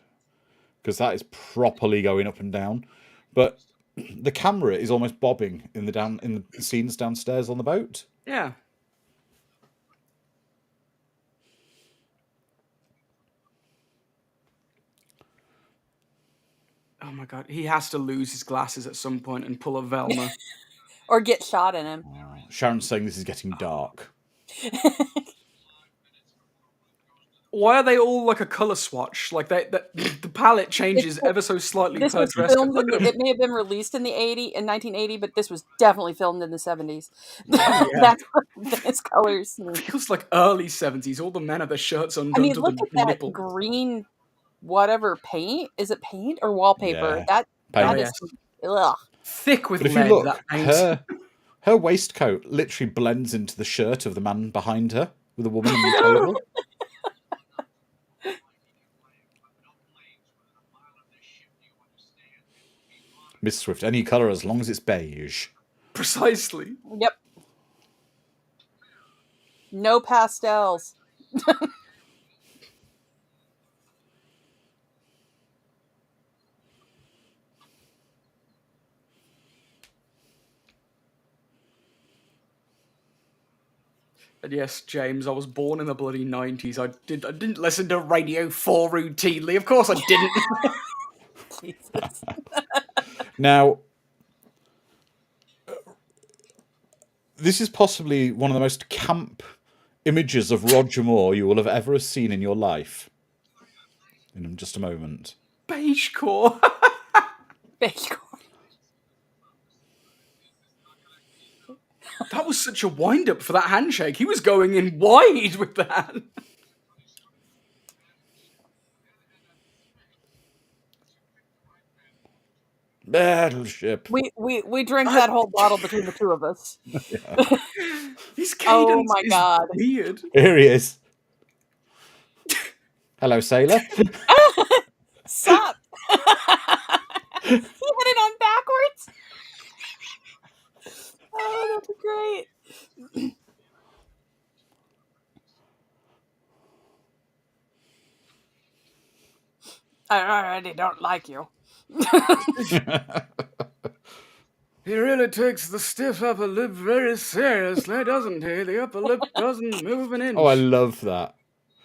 because that is properly going up and down. But the camera is almost bobbing in the scenes downstairs on the boat. Yeah. Oh my god, he has to lose his glasses at some point and pull a Velma. Or get shot in him. Sharon's saying this is getting dark. Why are they all like a colour swatch? Like the palette changes ever so slightly per dress. It may have been released in 1980, but this was definitely filmed in the 70s. Oh, yeah. That's colors. It feels like early 70s. All the men have their shirts undone. I mean, look at that nipple. green, whatever paint. Is it paint or wallpaper? Yeah. That is ugh. Thick with But if lead. you look, That paint. her waistcoat literally blends into the shirt of the man behind her with a woman on the table. Miss Swift, any colour as long as it's beige. Precisely. Yep. No pastels. And yes, James, I was born in the bloody 90s. I didn't listen to Radio 4 routinely. Of course I didn't. Jesus. Now, this is possibly one of the most camp images of Roger Moore you will have ever seen in your life. In just a moment. Beige core. Beige core. That was such a wind-up for that handshake. He was going in wide with that. Battleship. We drank that whole bottle between the two of us. His cadence my is God. weird. Here he is. Hello, sailor. Sup? He had it on backwards. Oh, that's great. I already don't like you. He really takes the stiff upper lip very seriously, doesn't he? The upper lip doesn't move an inch. Oh, I love that.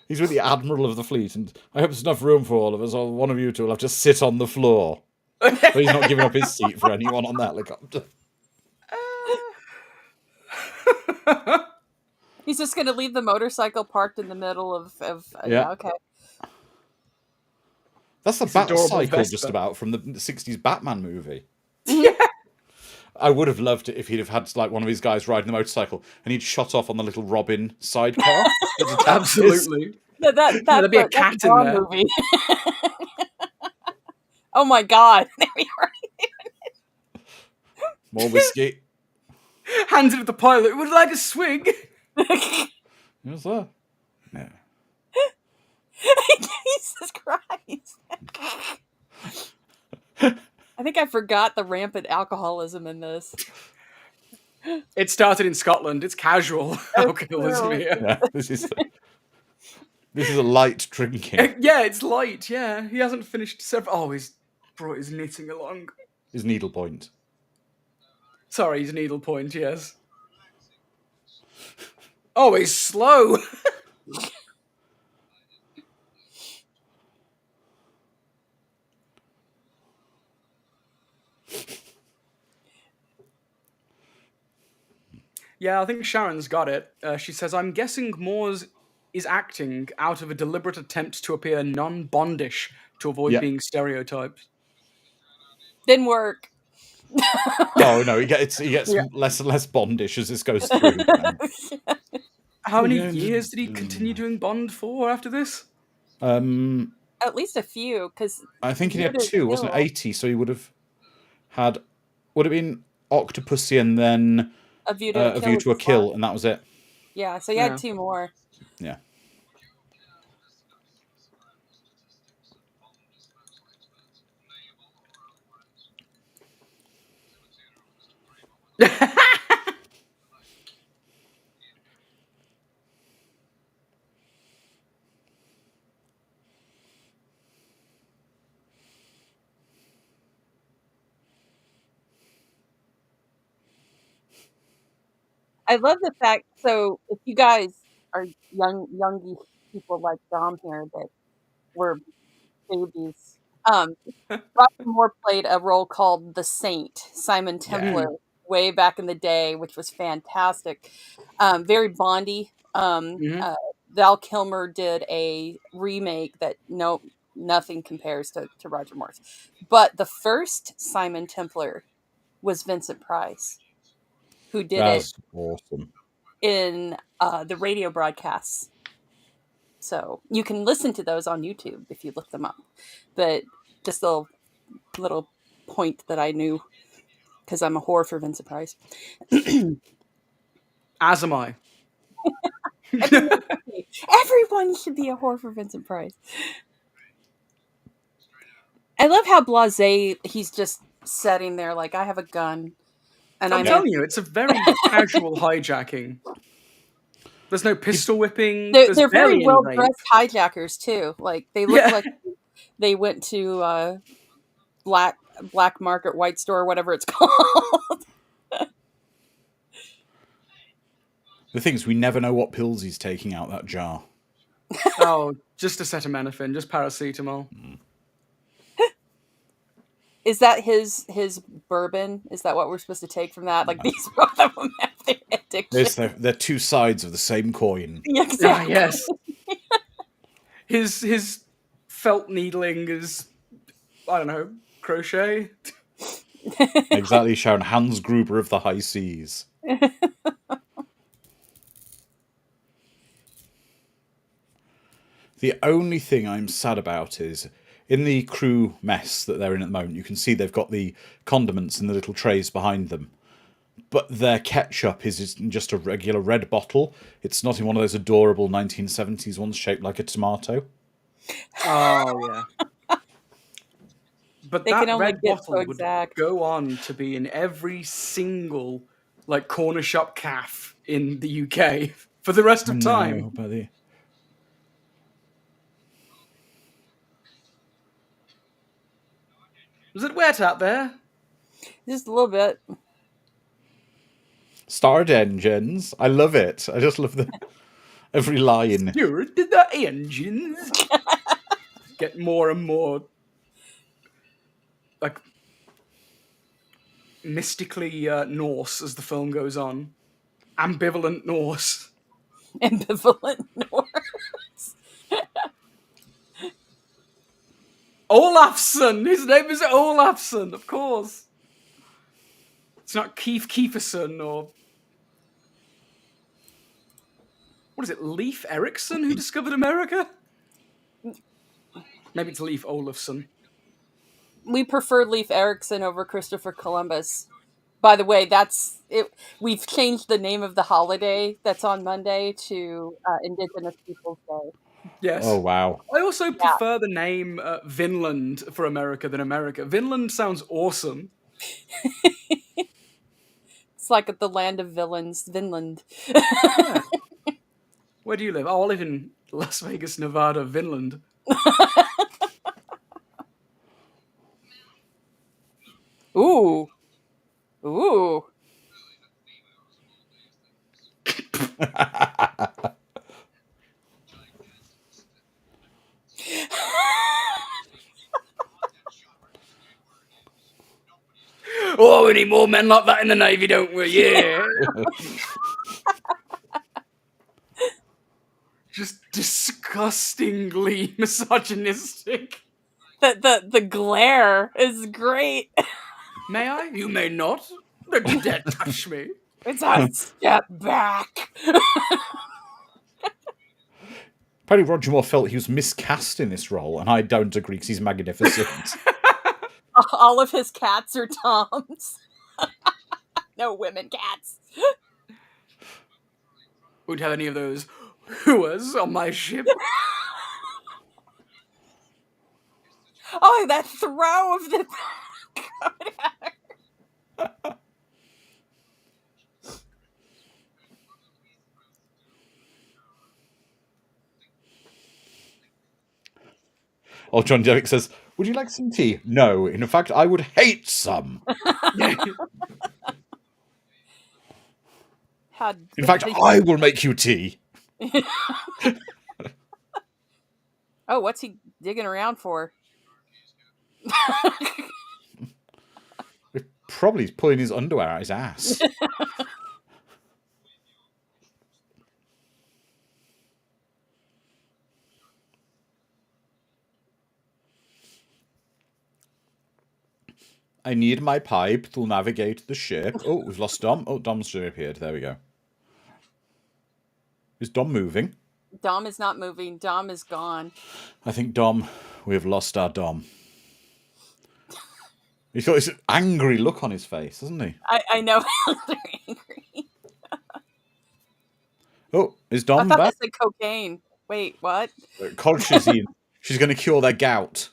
He's with the admiral of the fleet, and I hope there's enough room for all of us, or one of you two will have to sit on the floor. But he's not giving up his seat for anyone on that helicopter. He's just going to leave the motorcycle parked in the middle of Yeah. okay. That's the adorable cycle Vespa. just about from the 60s Batman movie. Yeah. I would have loved it if he'd have had like one of his guys riding the motorcycle and he'd shot off on the little Robin sidecar. Absolutely. There'd be a cat in there. Movie. Oh my god. There we are. More whiskey. Hands it to the pilot. Would you like a swig? Who's that? No. Jesus Christ. I think I forgot the rampant alcoholism in this. It started in Scotland. It's casual alcoholism here. Yeah, this is a light drinking. Yeah, it's light. Yeah, he hasn't finished several. Oh, he's brought his knitting along. His needlepoint. Sorry, his needlepoint. Yes. Oh, he's slow. Yeah, I think Sharon's got it. She says, I'm guessing Moores is acting out of a deliberate attempt to appear non-bondish to avoid being stereotyped. Didn't work. Oh no, he gets less and less bondish as this goes through. How many years did he continue doing Bond for after this? At least a few, because I think he had 2, wasn't it? 80, so he would have been Octopussy and then A View to a Kill, and that was it. Yeah, so he had 2 more. Yeah. I love the fact, so if you guys are youngy people like Dom here that were babies, Roger Moore played a role called the Saint, Simon Templar, way back in the day, which was fantastic. Very Bondy. Val Kilmer did a remake that nothing compares to Roger Moore's. But the first Simon Templar was Vincent Price, who did That's awesome. in the radio broadcasts. So you can listen to those on YouTube if you look them up. But just a little point that I knew, because I'm a whore for Vincent Price. As am I. Everyone should be a whore for Vincent Price. I love how blasé he's just sitting there like, I have a gun. And I'm telling you, it's a very casual hijacking. There's no pistol whipping. They're very well-dressed hijackers, too. Like, they look like they went to black market, white store, whatever it's called. The thing is, we never know what pills he's taking out that jar. Oh, just acetaminophen, just paracetamol. Is that his bourbon? Is that what we're supposed to take from that? Like, these both of them have their addiction. They're 2 sides of the same coin. Exactly. Yes. His felt needling is, I don't know, crochet. Exactly, Sharon. Hans Gruber of the high seas. The only thing I'm sad about is, in the crew mess that they're in at the moment, you can see they've got the condiments in the little trays behind them. But their ketchup is in just a regular red bottle. It's not in one of those adorable 1970s ones shaped like a tomato. Oh yeah. But They can that only red get bottle so would exact. go on to be in every single like corner shop calf in the UK for the rest of time. No, buddy. Was it wet out there? Just a little bit. Starred engines. I love it. I just love every line. Steward, did the engines get more and more like mystically Norse as the film goes on? Ambivalent Norse. Ambivalent Norse. Olafsson! His name is Olafsson, of course. It's not Keith Kieferson or... What is it, Leif Erikson who discovered America? Maybe it's Leif Olafsson. We prefer Leif Erikson over Christopher Columbus. By the way, that's it. We've changed the name of the holiday that's on Monday to Indigenous Peoples Day. Yes. Oh, wow. I also prefer the name Vinland for America than America. Vinland sounds awesome. It's like the land of villains, Vinland. Yeah. Where do you live? Oh, I live in Las Vegas, Nevada, Vinland. Ooh. Ooh. Oh, we need more men like that in the Navy, don't we? Yeah. Just disgustingly misogynistic. The glare is great. May I? You may not. Don't you dare touch me. It's a step back. Apparently, Roger Moore felt he was miscast in this role, and I don't agree because he's magnificent. All of his cats are Toms. No women cats. Won't have any of those hooers on my ship. Oh, that throw of the... Oh, John Derrick says, would you like some tea? No. In fact, I would hate some. In fact, I will make you tea. Oh, what's he digging around for? Probably pulling his underwear out his ass. I need my pipe to navigate the ship. Oh, we've lost Dom. Oh, Dom's reappeared. There we go. Is Dom moving? Dom is not moving. Dom is gone. I think Dom, we have lost our Dom. He's got this angry look on his face, hasn't he? I know. Very angry. Oh, is Dom I thought back? that said cocaine. Wait, what? Colchicine. She's going to cure their gout.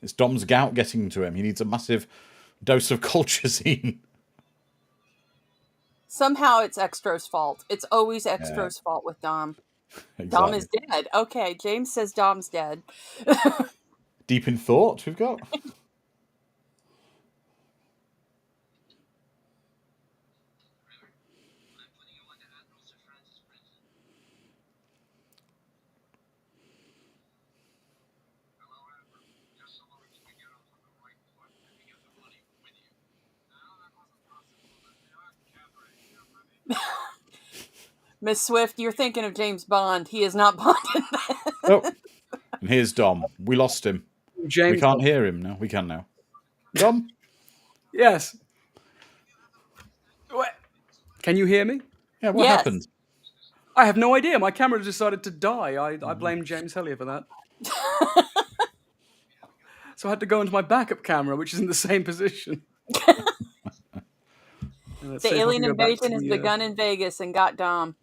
It's Dom's gout getting to him. He needs a massive dose of colchicine. Somehow it's Extro's fault. It's always Extro's fault with Dom. Exactly. Dom is dead. Okay, James says Dom's dead. Deep in thought, we've got. Miss Swift, you're thinking of James Bond. He is not Bond in that. Oh, and here's Dom. We lost him. James We can't hear him now. We can now. Dom? Yes. What? Can you hear me? Yeah, what Yes. happened? I have no idea. My camera decided to die. I blame James Hellier for that. So I had to go into my backup camera, which is in the same position. Let's The see if I alien can go back to invasion has the, begun in Vegas and got Dom.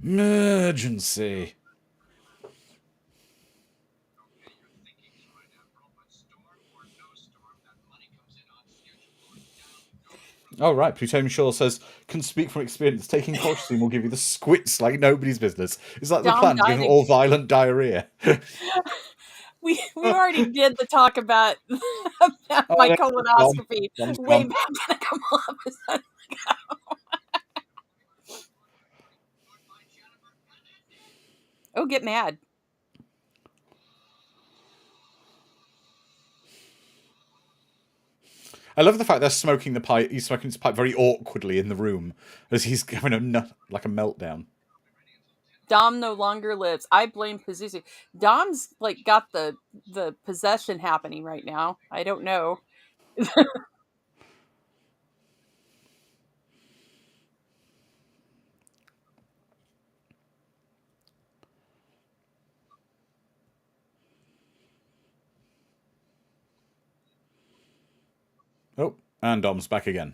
Emergency. Oh, right. Plutonium Shaw says, can speak from experience. Taking colchicine will give you the squits like nobody's business. Is that the Dom plan? To give died them all violent diarrhea? We already did the talk about my colonoscopy Dom's way gone. back in a couple episodes. Oh, get mad. I love the fact they're smoking the pipe. He's smoking his pipe very awkwardly in the room as he's having a meltdown. Dom no longer lives. I blame Pazuzu. Dom's like got the possession happening right now. I don't know. Oh, and Dom's back again.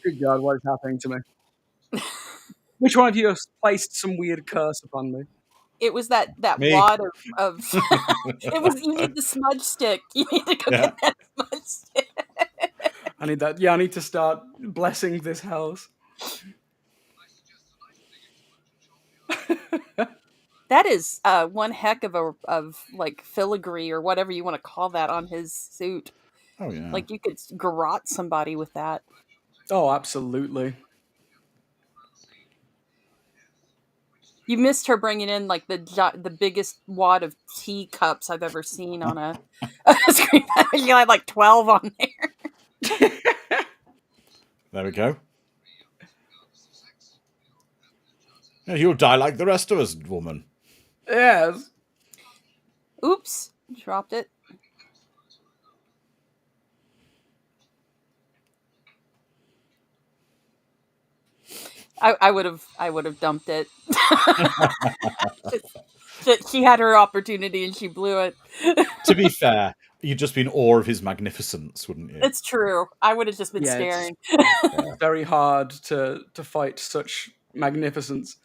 Good God, what is happening to me? Which one of you has placed some weird curse upon me? It was that Me. wad of it was, you need the smudge stick. You need to go get that smudge stick. I need that. Yeah, I need to start blessing this house. That is one heck of like filigree or whatever you want to call that on his suit. Oh, yeah. Like you could garrote somebody with that. Oh, absolutely. You missed her bringing in like the biggest wad of teacups I've ever seen on a screen. She had like 12 on there. There we go. Yeah, you'll die like the rest of us, woman. Yes. Oops, dropped it. I would have dumped it. She had her opportunity and she blew it. To be fair, you'd just be in awe of his magnificence, wouldn't you? It's true. I would have just been Yeah, staring. It's very hard to fight such magnificence.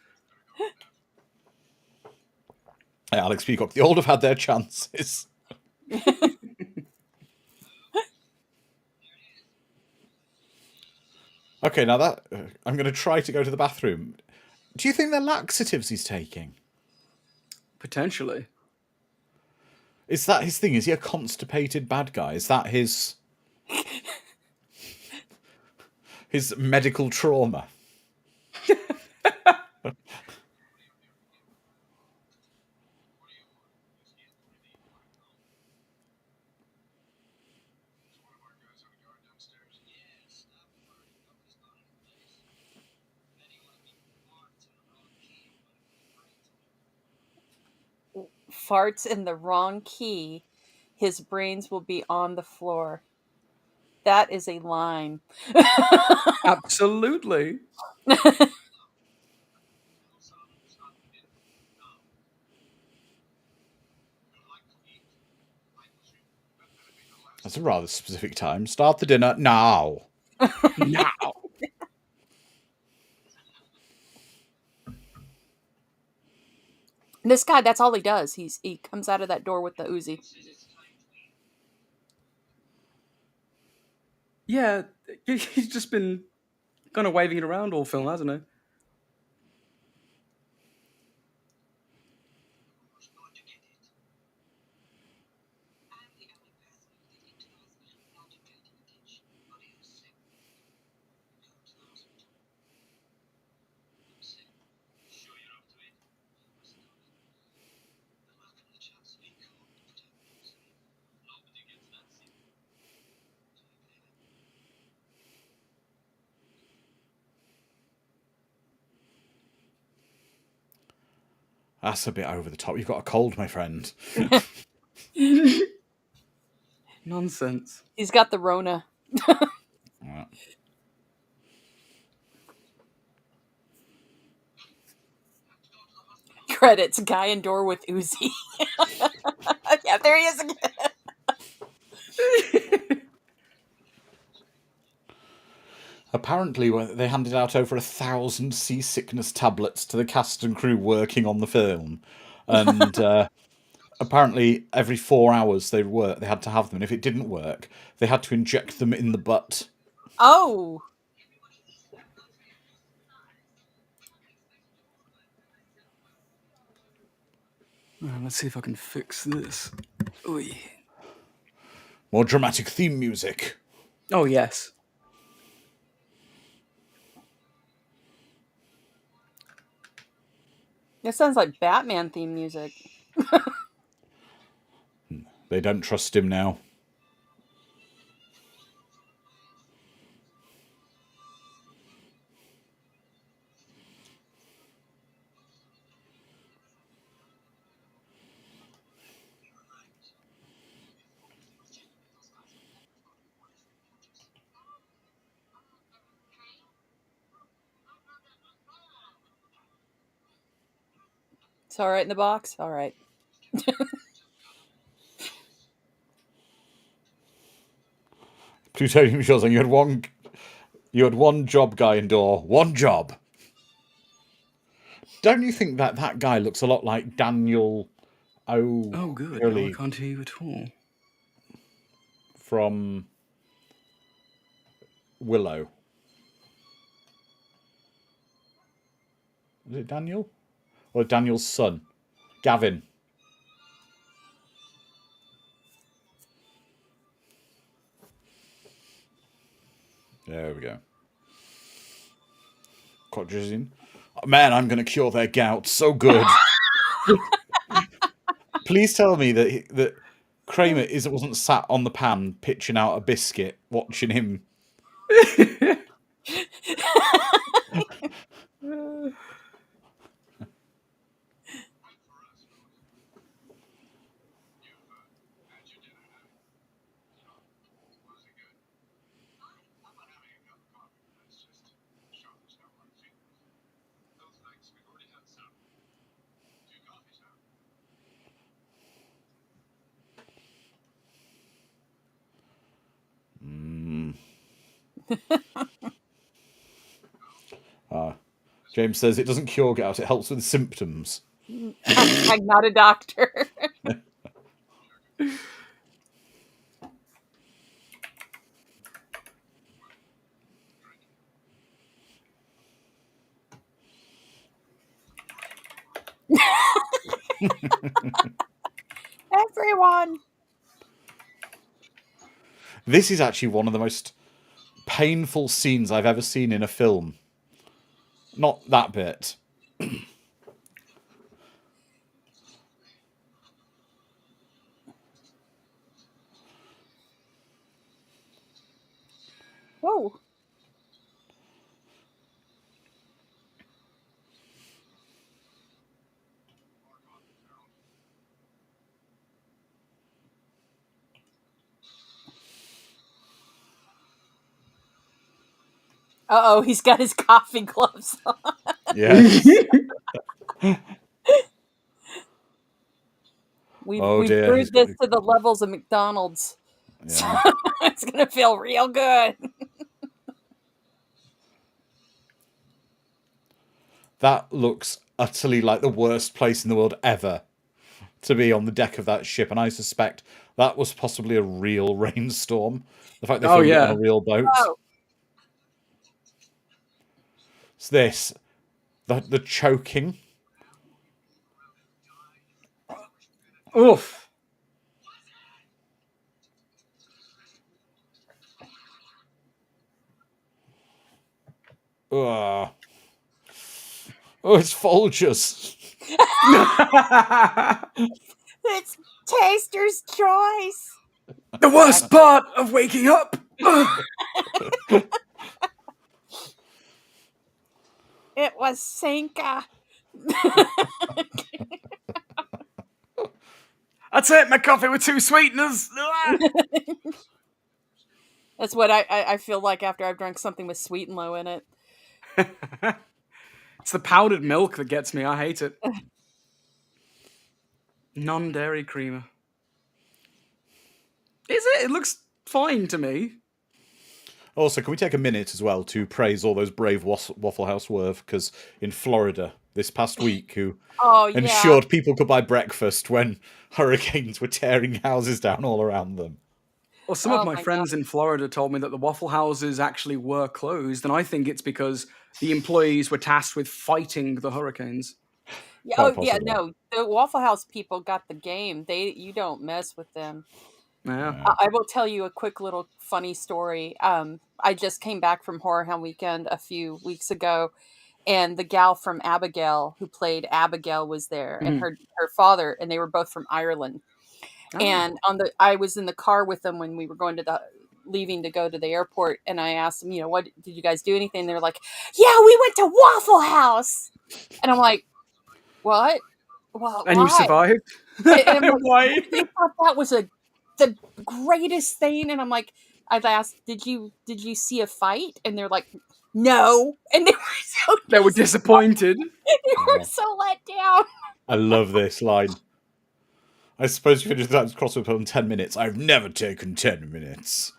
Hey, Alex Peacock, the old have had their chances. Okay, now that I'm going to try to go to the bathroom. Do you think they're laxatives he's taking? Potentially. Is that his thing? Is he a constipated bad guy? Is that his medical trauma? Farts in the wrong key, his brains will be on the floor. That is a line. Absolutely. That's a rather specific time. Start the dinner now. Now. This guy, that's all he does. He comes out of that door with the Uzi. Yeah, he's just been kind of waving it around all film, hasn't he? That's a bit over the top. You've got a cold, my friend. Nonsense. He's got the Rona. Yeah. Credits, guy in door with Uzi. Yeah, there he is again. Apparently, they handed out over 1,000 seasickness tablets to the cast and crew working on the film, and apparently every 4 hours they had to have them. And if it didn't work, they had to inject them in the butt. Oh. Let's see if I can fix this. Oy. More dramatic theme music. Oh, yes. It sounds like Batman theme music. They don't trust him now. It's all right in the box? All right. Plutonium Shell saying you had one job, guy Indoor. One job. Don't you think that guy looks a lot like Daniel Oh, good. No, I can't hear you at all. From Willow? Is it Daniel? Or Daniel's son? Gavin. There we go. Quadrizine. Oh, man, I'm going to cure their gout. So good. Please tell me that Kramer wasn't sat on the pan pitching out a biscuit, watching him. James says it doesn't cure gout, it helps with symptoms. I'm not a doctor. Everyone. This is actually one of the most painful scenes I've ever seen in a film. Not that bit. Whoa. Uh-oh, he's got his coffee gloves on. Yes. We've dear, brewed this to the levels of McDonald's. Yeah. So it's going to feel real good. That looks utterly like the worst place in the world ever to be on the deck of that ship, and I suspect that was possibly a real rainstorm. The fact they filmed it on a real boat. Oh. It's this. The choking. Oof. Ugh. Oh, it's Folgers. It's Taster's choice. The worst part of waking up. It was Cinca. That's it, my coffee with 2 sweeteners. That's what I feel like after I've drunk something with sweet and low in it. It's the powdered milk that gets me. I hate it. Non-dairy creamer. Is it? It looks fine to me. Also, can we take a minute as well to praise all those brave Waffle House worth? Because in Florida this past week, who Oh yeah. ensured people could buy breakfast when hurricanes were tearing houses down all around them. Well, some of Oh my my friends in Florida told me that the Waffle Houses actually were closed, and I think it's because the employees were tasked with fighting the hurricanes. Yeah, Quite oh yeah, possibly. no, the Waffle House people got the game. You don't mess with them. Yeah. Yeah. I will tell you a quick little funny story. I just came back from Horror Hound Weekend a few weeks ago, and the gal from Abigail who played Abigail was there, and Mhm. her father, and they were both from Ireland. Oh. And I was in the car with them when we were leaving to go to the airport, and I asked them, what did you guys do anything? They were like, yeah, we went to Waffle House, and I'm like, what? Well, And you why? survived? And I'm like, Why? they thought that was the greatest thing, and I'm like, I've asked, did you see a fight? And they're like, no, and they were so They were disappointed. they were so let down. I love this line. I suppose you finished that crossword puzzle in 10 minutes. I've never taken 10 minutes.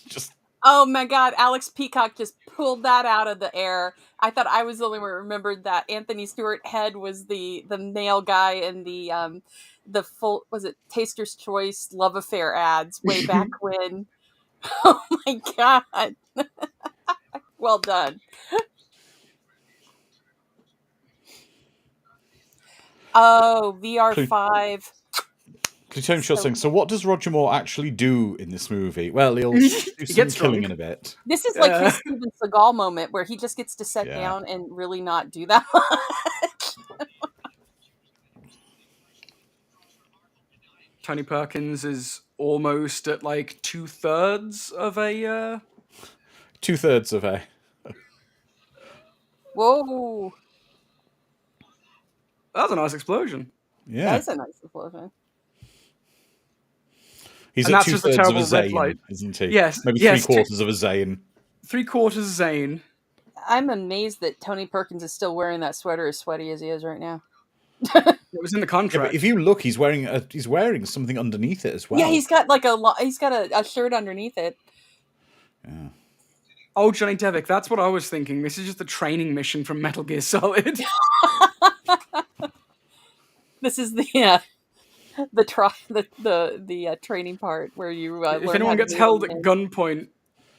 Just Oh my God, Alex Peacock just pulled that out of the air. I thought I was the only one who remembered that Anthony Stewart Head was the male guy in the full, was it Taster's Choice love affair ads way back when. Oh my God. Well done. Oh, VR5. Plutonium Short saying, so what does Roger Moore actually do in this movie? Well, he'll do He some gets killing drunk. in a bit. This is like his Steven Seagal moment where he just gets to sit Yeah. down and really not do that much. Tony Perkins is almost at like 2/3 of a. 2/3 of a. Whoa. That was a nice explosion. Yeah. That is a nice explosion. He's And at that's just a 2/3 of a terrible red light. Zane, isn't he? Yes, Maybe yes, 3/4 of a Zane. 3/4 Zane. I'm amazed that Tony Perkins is still wearing that sweater as sweaty as he is right now. It was in the Yeah, contract. but if you look, he's wearing something underneath it as well. Yeah, he's got like a shirt underneath it. Yeah. Oh, Johnny Devick, that's what I was thinking. This is just a training mission from Metal Gear Solid. This is the training part where you If learn anyone how to gets move held at and- gunpoint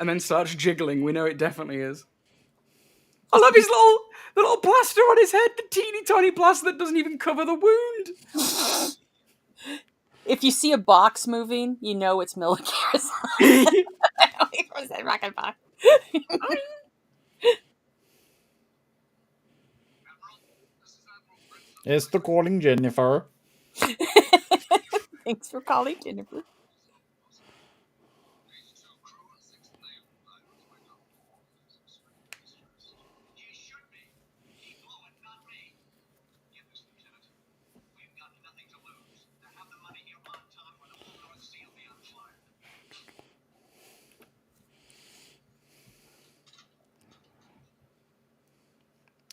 and then starts jiggling, we know it definitely is. I love his the little plaster on his head, the teeny tiny plaster that doesn't even cover the wound. If you see a box moving, you know it's military. Rocket box. It's the calling Jennifer. Thanks for calling, Jennifer.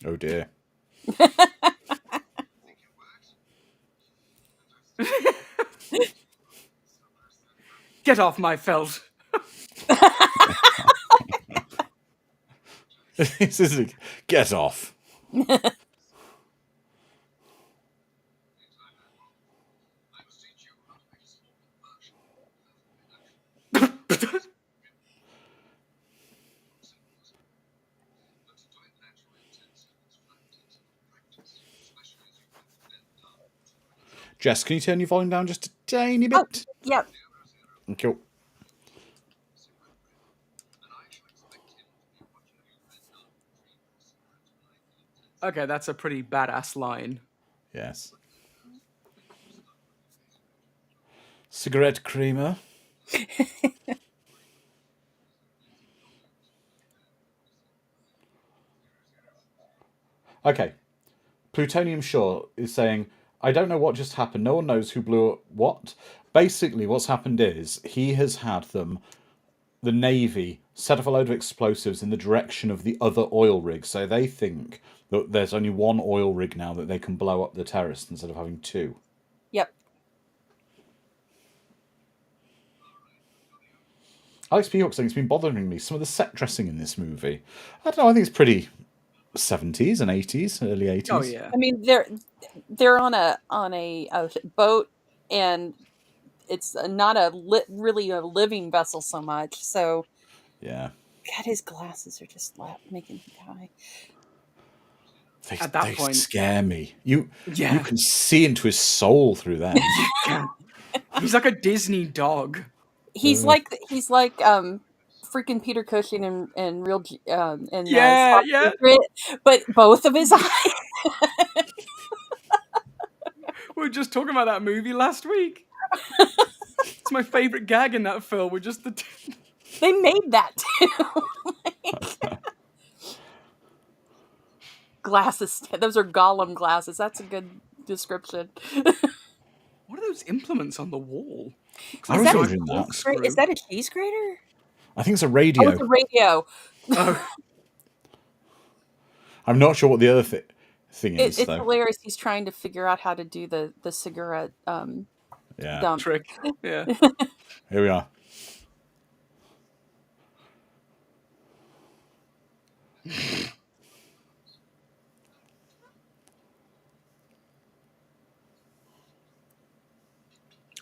Oh dear. Get off my felt. This is get off. Jess, can you turn your volume down just a tiny bit? Oh, yep. Thank you. Okay, that's a pretty badass line. Yes. Cigarette creamer. Okay. Plutonium Shore is saying, I don't know what just happened. No one knows who blew what. Basically, what's happened is he has had the Navy, set off a load of explosives in the direction of the other oil rig. So they think that there's only one oil rig now that they can blow up the terrorists instead of having two. Yep. Alex P. Hawke saying it's been bothering me. Some of the set dressing in this movie. I don't know. I think it's pretty 70s and 80s, early 80s. Oh yeah. I mean, they're on a boat, and it's not really a living vessel so much. So, Yeah. God, his glasses are just making me die. At that They point- scare me. You Yeah. can see into his soul through them. He's like a Disney dog. He's like freaking Peter Cushing and real and Yeah, Top yeah. Secret, but both of his eyes. We were just talking about that movie last week. It's my favorite gag in that film. We're just the They made that too. Glasses. Those are Gollum glasses. That's a good description. What are those implements on the wall? I was that a wondering that. Is that a cheese grater? I think it's a Oh, radio. it's a radio. Oh, I'm not sure what the other thing is, It's though. hilarious. He's trying to figure out how to do the cigarette Yeah. dump. trick. Yeah. Here we are.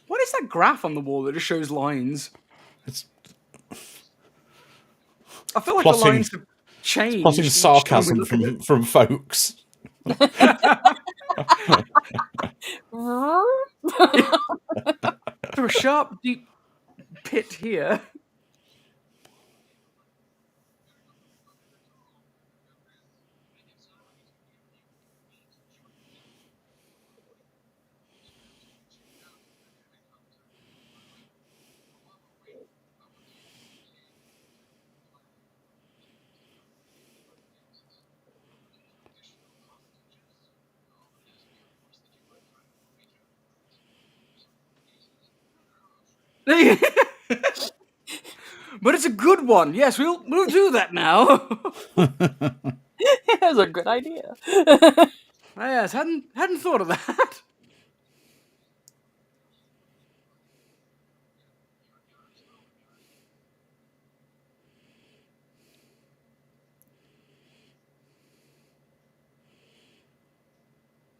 What is that graph on the wall that just shows lines? It's I feel like plotting- the lines have changed. plotting each time sarcasm we look at it. from folks. Through a sharp, deep pit here. But it's a good one. Yes, we'll do that now. That's a good idea. Yes, hadn't thought of that.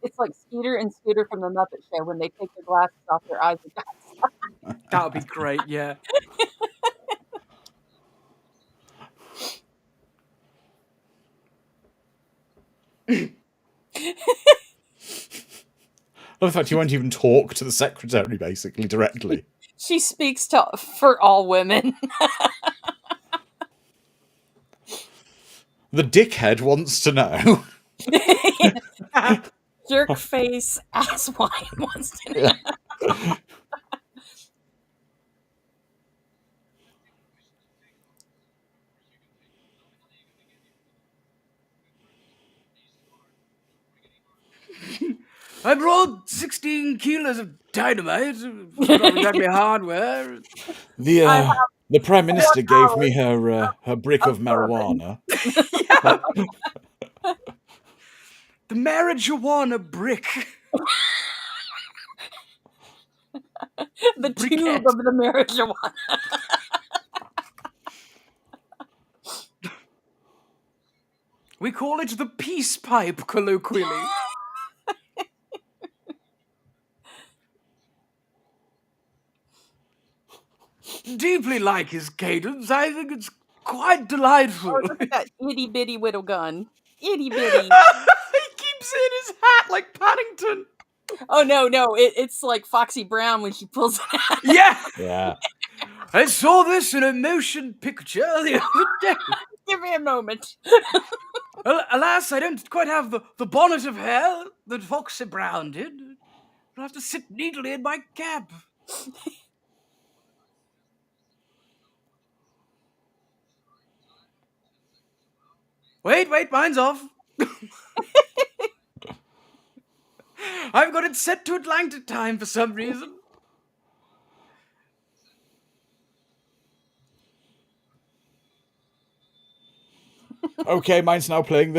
It's like Skeeter and Scooter from the Muppet Show when they take their glasses off, their eyes are gone. That would be great. Yeah. Well, in fact, you won't even talk to the secretary, basically, directly. She speaks for all women. The dickhead wants to know. Jerk face asswine wants to know. Yeah. I brought 16 kilos of dynamite. Probably got me hardware. The Prime Minister gave me her brick of marijuana. The marijuana brick. The Briquette. tube of the marijuana. We call it the peace pipe, colloquially. Deeply like his cadence. I think it's quite delightful. Oh, look at that itty bitty widow gun. Itty bitty. He keeps it in his hat like Paddington. Oh no, it's like Foxy Brown when she pulls it out. Yeah. Yeah. I saw this in a motion picture the other day. Give me a moment. Alas, I don't quite have the bonnet of hair that Foxy Brown did. I'll have to sit neatly in my cab. Wait, mine's off. I've got it set to Atlantic time for some reason. Okay, mine's now playing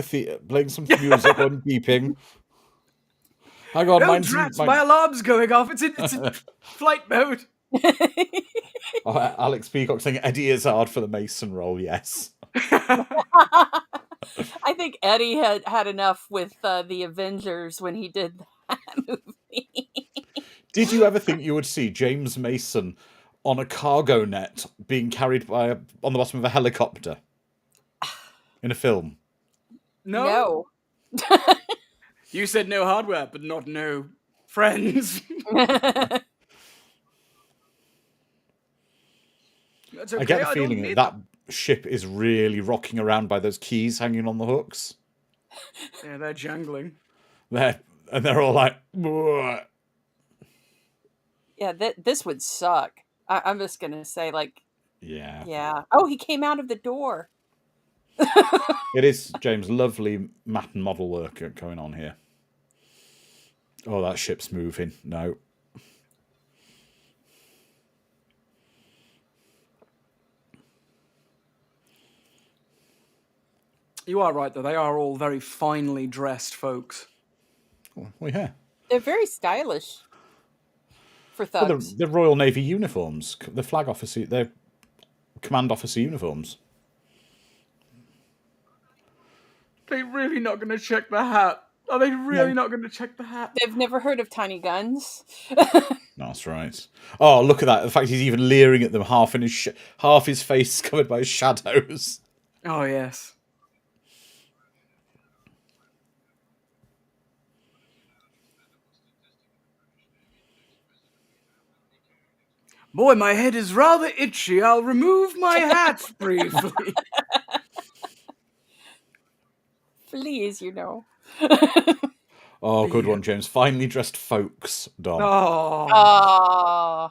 playing some music on beeping. Hang on, Oh, rats, my alarm's going off. It's in flight mode. Oh, Alex Peacock saying Eddie Izzard for the Mason role. Yes. I think Eddie had enough with the Avengers when he did that movie. Did you ever think you would see James Mason on a cargo net being carried on the bottom of a helicopter in a film? No. You said no hardware, but not no friends. That's okay. I get the don't feeling need that ship is really rocking around by those keys hanging on the hooks. Yeah, they're jangling. They're all like, "Whoa." Yeah, this would suck. I'm just gonna say, like, Yeah. Oh, he came out of the door. It is, James, lovely matte and model work going on here. Oh, that ship's moving. No. You are right, though. They are all very finely dressed folks. Well, yeah. They're very stylish for Well, thugs. they're Royal Navy uniforms. The flag officer, they're command officer uniforms. They're really not going to check the hat. Are they really not going to check the hat? They've never heard of tiny guns. That's right. Oh, look at that! The fact he's even leering at them, half his face covered by shadows. Oh, yes. Boy, my head is rather itchy. I'll remove my hat briefly. Please, you know. Oh, good one, James. Finely dressed folks, Dom. Oh. Oh.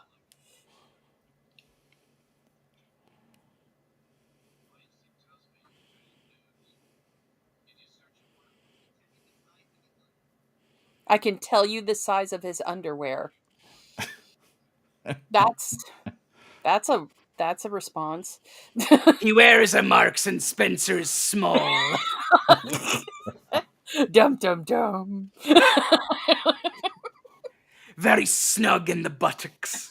I can tell you the size of his underwear. That's a response. He wears a Marks and Spencer's small. Dum dum dum. Very snug in the buttocks.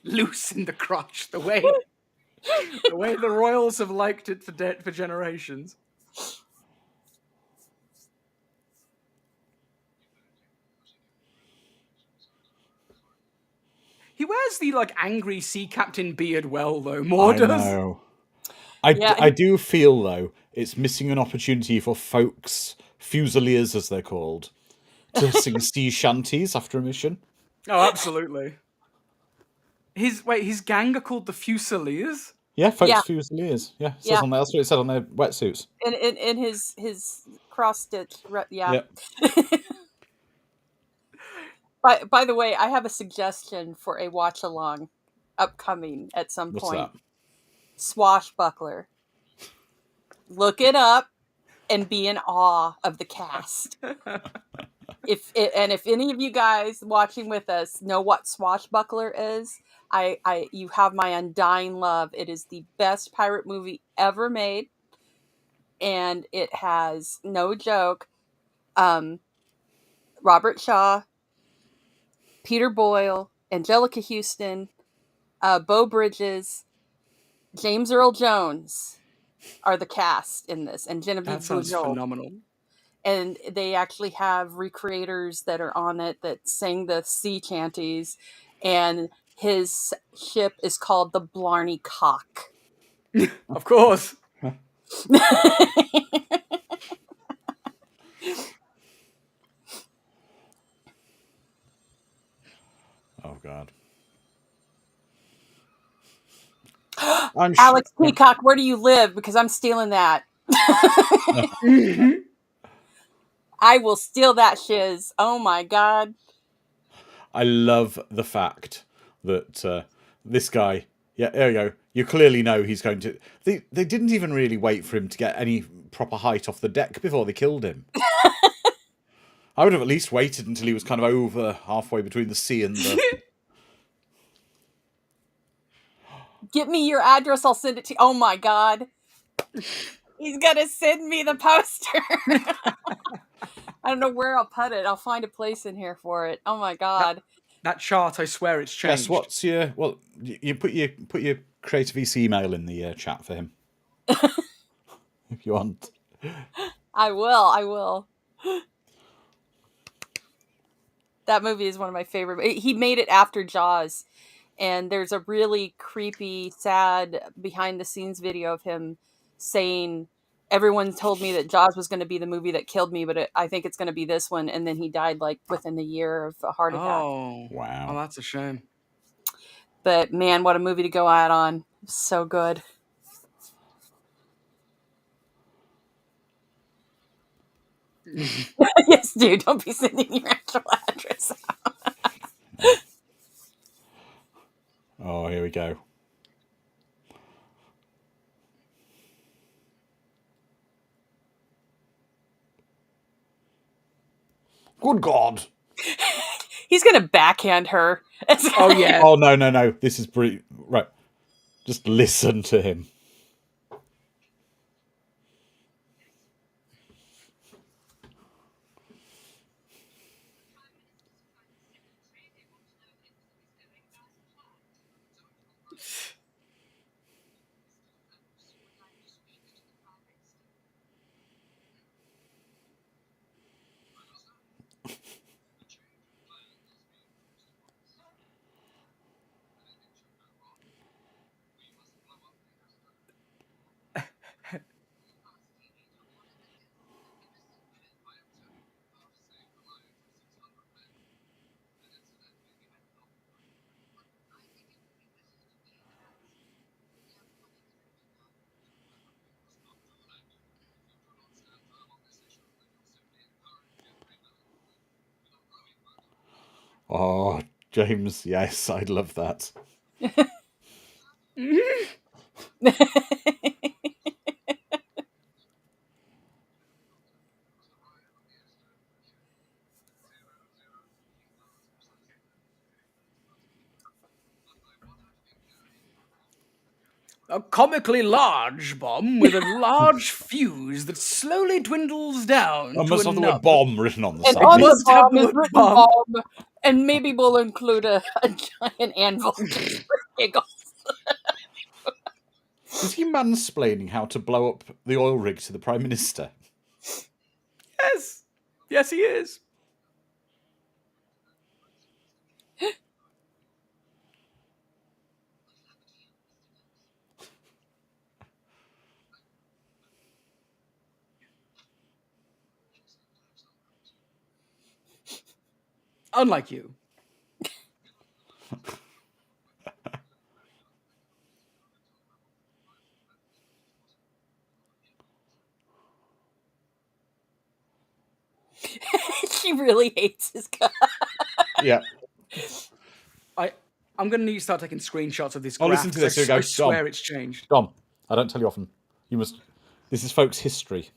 Loose in the crotch. The way the royals have liked it for generations. He wears the angry sea captain beard well though. More I does. know. I do feel though it's missing an opportunity for folks, fusiliers as they're called, to sing sea shanties after a mission. Oh, absolutely. His gang are called the Fusiliers. Yeah, folks, Yeah. fusiliers. Yeah, it says on there. That's what it said on their wetsuits. In his cross stitch. Yeah. Yep. By the way, I have a suggestion for a watch along upcoming at some What's point. that? Swashbuckler. Look it up and be in awe of the cast. If any of you guys watching with us know what Swashbuckler is, you have my undying love. It is the best pirate movie ever made, and it has, no joke, Robert Shaw, Peter Boyle, Angelica Houston, Beau Bridges, James Earl Jones are the cast in this, and Genevieve That sounds Bujold. phenomenal. And they actually have recreators that are on it that sing the sea chanties, and his ship is called the Blarney Cock. Of course. Oh God. I'm Alex Peacock, where do you live? Because I'm stealing that. I will steal that shiz. Oh my God. I love the fact that this guy. Yeah, there you go. You clearly know he's going to. They didn't even really wait for him to get any proper height off the deck before they killed him. I would have at least waited until he was kind of over halfway between the sea and the. Get me your address. I'll send it to you. Oh my God. He's going to send me the poster. I don't know where I'll put it. I'll find a place in here for it. Oh my God. That chart, I swear it's changed. Yes, what's your... Well, you put your Creative EC email in the chat for him. If you want. I will. That movie is one of my favorite. He made it after Jaws, and there's a really creepy, sad behind-the-scenes video of him saying, "Everyone told me that Jaws was going to be the movie that killed me, but I think it's going to be this one." And then he died like within a year of a heart attack. Oh, Wow. Oh, that's a shame. But man, what a movie to go out on! So good. Yes, dude. Don't be sending your actual address out. Oh, here we go. Good God. He's gonna backhand her. Oh yeah. Oh, no. This is brilliant. Right. Just listen to him. Oh, James, yes, I'd love that. A comically large bomb with a large fuse that slowly dwindles down I to must a have the nub. word bomb written on the And side. on the must have bomb the is word written bomb. bomb, and maybe we'll include a giant anvil just for giggles. Is he mansplaining how to blow up the oil rig to the Prime Minister? Yes. Yes, he is. Unlike you. She really hates his guy. Yeah. I'm going to need to start taking screenshots of this Oh, graph. listen to this. Here we 'cause go. I swear Dom. it's changed. Dom, I don't tell you often. You must. This is folks' history.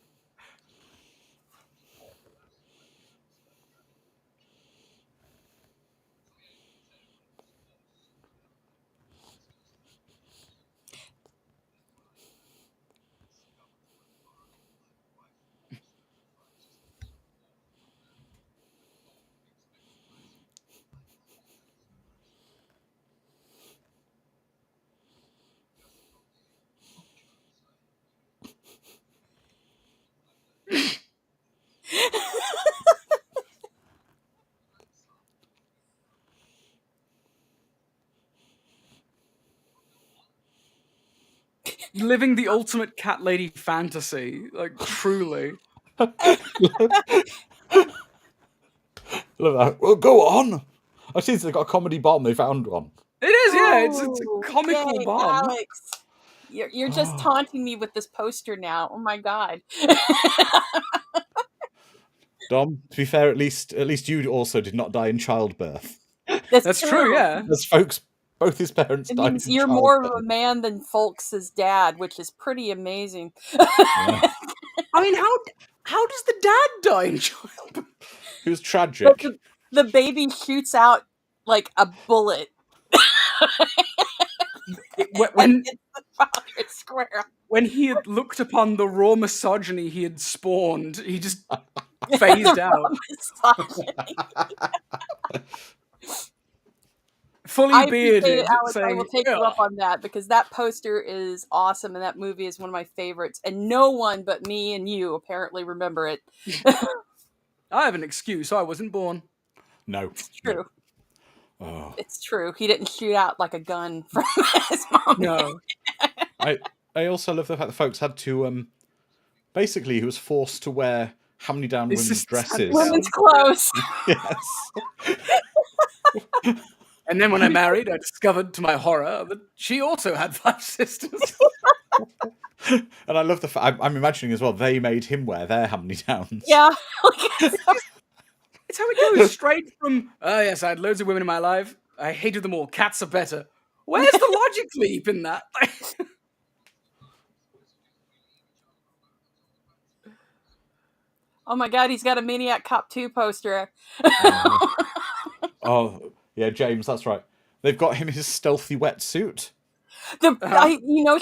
Living the ultimate cat lady fantasy. Like, truly. Love that. Well, go on. I've seen they've got a comedy bomb. They found one. It is, yeah. It's a Oh, comical dang, bomb. Alex. You're just taunting me with this poster now. Oh my god. Dom, to be fair, at least you also did not die in childbirth. That's true, yeah. As folks, both his parents It died means in you're more of childbirth. a man than Folks' dad, which is pretty amazing. Yeah. I mean, how does the dad die in childbirth? It was tragic. But the baby shoots out like a bullet. When It's the father's square. when he had looked upon the raw misogyny he had spawned, he just phased out. Misogyny. fully I appreciate bearded, it, Alex. I saying, will take you "Ugh." up on that because that poster is awesome and that movie is one of my favorites. And no one but me and you apparently remember it. I have an excuse. I wasn't born. No. It's true. Oh. It's true. He didn't shoot out like a gun from his mom. No. I also love the fact that folks had to basically he was forced to wear hand-me-down It's women's just dresses. Women's clothes. Yes. And then when I married, I discovered to my horror that she also had 5 sisters. And I love the fact I'm imagining as well they made him wear their hand-me-downs. Yeah. It's how it goes straight from, oh yes, I had loads of women in my life. I hated them all. Cats are better. Where's the logic leap in that? Oh my God, he's got a Maniac Cop 2 poster. Oh, yeah, James, that's right. They've got him his stealthy wetsuit.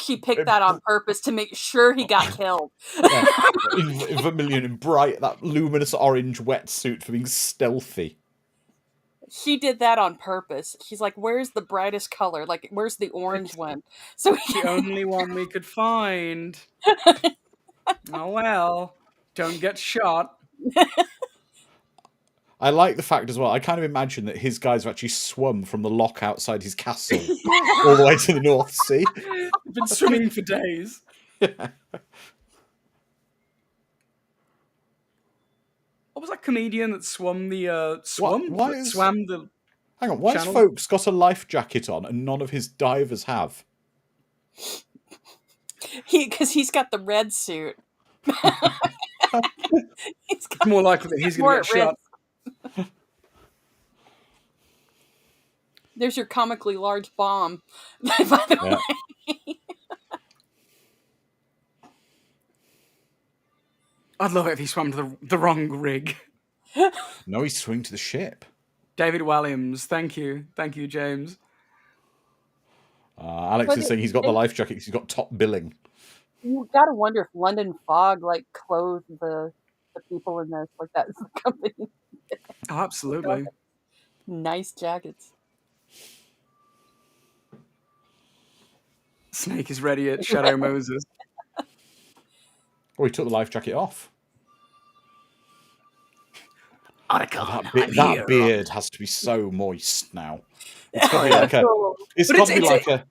She picked that on purpose to make sure he got killed. Yeah. in vermilion and bright, that luminous orange wetsuit for being stealthy. She did that on purpose. She's like, where's the brightest color? Like, where's the orange one? So The only one we could find. Oh well. Don't get shot. I like the fact as well, I kind of imagine that his guys have actually swum from the lock outside his castle all the way to the North Sea. I've been swimming for days. Yeah. What was that comedian that swam the swam? Why That is- swam the Hang on, why has Channel? Folks got a life jacket on and none of his divers have? because he's got the red suit. He's got It's more likely that he's more gonna get at shot. risk. There's your comically large bomb. By the Yeah. way. I'd love it if he swam to the wrong rig. No, he's swimming to the ship. David Williams, thank you. Thank you, James. Alex But is saying he's got the life jacket because he's got top billing. You gotta wonder if London Fog clothed the people in this, like that's the company. Oh, absolutely. Nice jackets. Snake is ready at Shadow Moses. Oh, he took the life jacket off. Icon, That beard has to be so moist now. It's got to be like a. Cool. It's But got to be it's-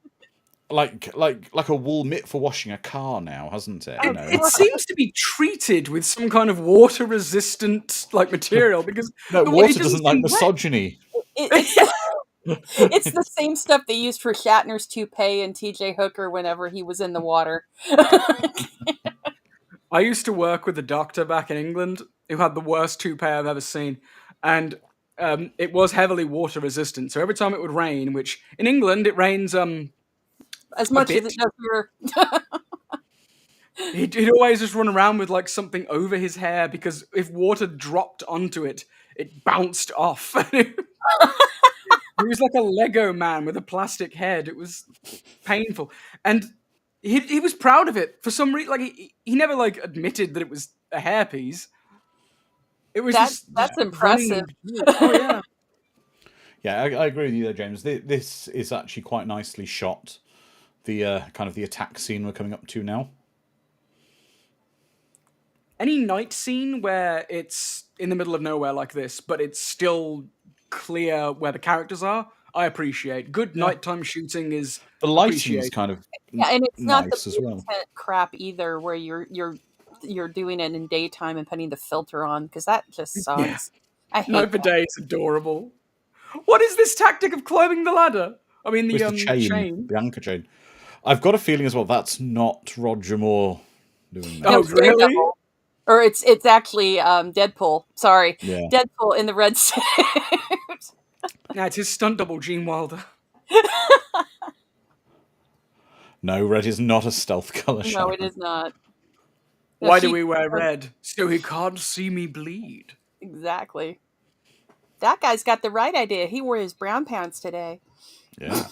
like a wool mitt for washing a car now, hasn't it? You know? It seems to be treated with some kind of water-resistant material because No, the way water it doesn't like seem wet. misogyny. It's the same stuff they used for Shatner's toupee and T.J. Hooker whenever he was in the water. I used to work with a doctor back in England who had the worst toupee I've ever seen, and it was heavily water resistant. So every time it would rain, which in England it rains, As much as bit. it does here. he'd always just run around with something over his hair because if water dropped onto it, it bounced off. He was like a Lego man with a plastic head. It was painful, and he was proud of it for some reason. He never admitted that it was a hairpiece. It was That's just impressive. Oh yeah. Yeah, I agree with you there, James. This is actually quite nicely shot. The kind of the attack scene we're coming up to now. Any night scene where it's in the middle of nowhere like this, but it's still clear where the characters are, I appreciate. Good nighttime shooting is The lighting is appreciated. kind of Yeah, and it's not nice the as well. intent crap either, where you're doing it in daytime and putting the filter on because that just sucks. I hate Night for that. day is adorable. What is this tactic of climbing the ladder? I mean, the, It's the chain, the anchor chain. I've got a feeling as well that's not Roger Moore doing that. Oh, it's really? Daredevil. Or it's actually Deadpool. Sorry, Yeah. Deadpool in the red suit. Yeah, it's his stunt double, Gene Wilder. No, red is not a stealth color. No, it is not. No, Why do she- we wear red? So he can't see me bleed. Exactly. That guy's got the right idea. He wore his brown pants today. Yeah.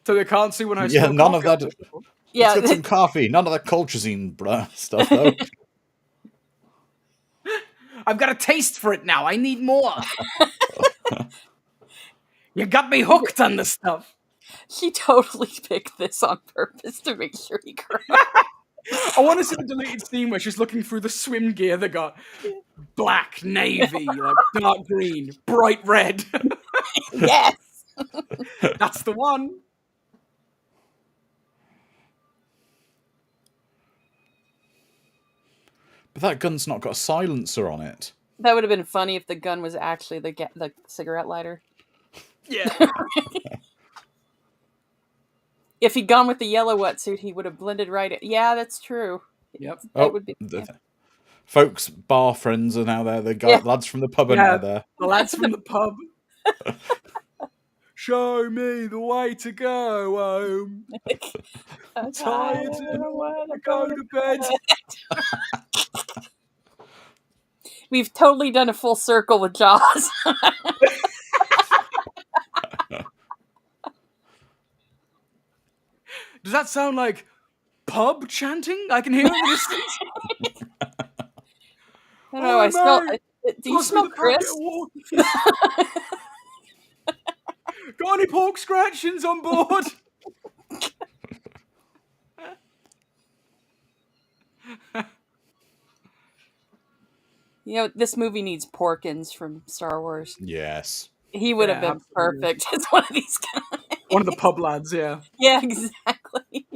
So they can't see when I Yeah, spill none of coffee that. on people. Yeah, Let's get some coffee. None of that colchicine stuff, though. I've got a taste for it now. I need more. You got me hooked on the stuff. He totally picked this on purpose to make sure he cried. I want to see the deleted scene where she's looking through the swim gear that got black, navy, like dark green, bright red. Yes. That's the one. But that gun's not got a silencer on it. That would have been funny if the gun was actually the cigarette lighter. Yeah. If he'd gone with the yellow wetsuit, he would have blended right in. Yeah, that's true. Yep. That would be. Folks' bar friends are now there. The lads from the pub are now there. The lads from the pub. Show me the way to go home. I'm Tired and I want to go to bed. We've totally done a full circle with Jaws. Does that sound like pub chanting? I can hear it in the distance. I don't know. I smell. Do you Pass me smell the packet Chris? of water. Got any pork scratchings on board? You know, this movie needs Porkins from Star Wars. Yes. He would have Yeah, been absolutely. perfect as one of these guys. One of the pub lads, yeah. Yeah, exactly.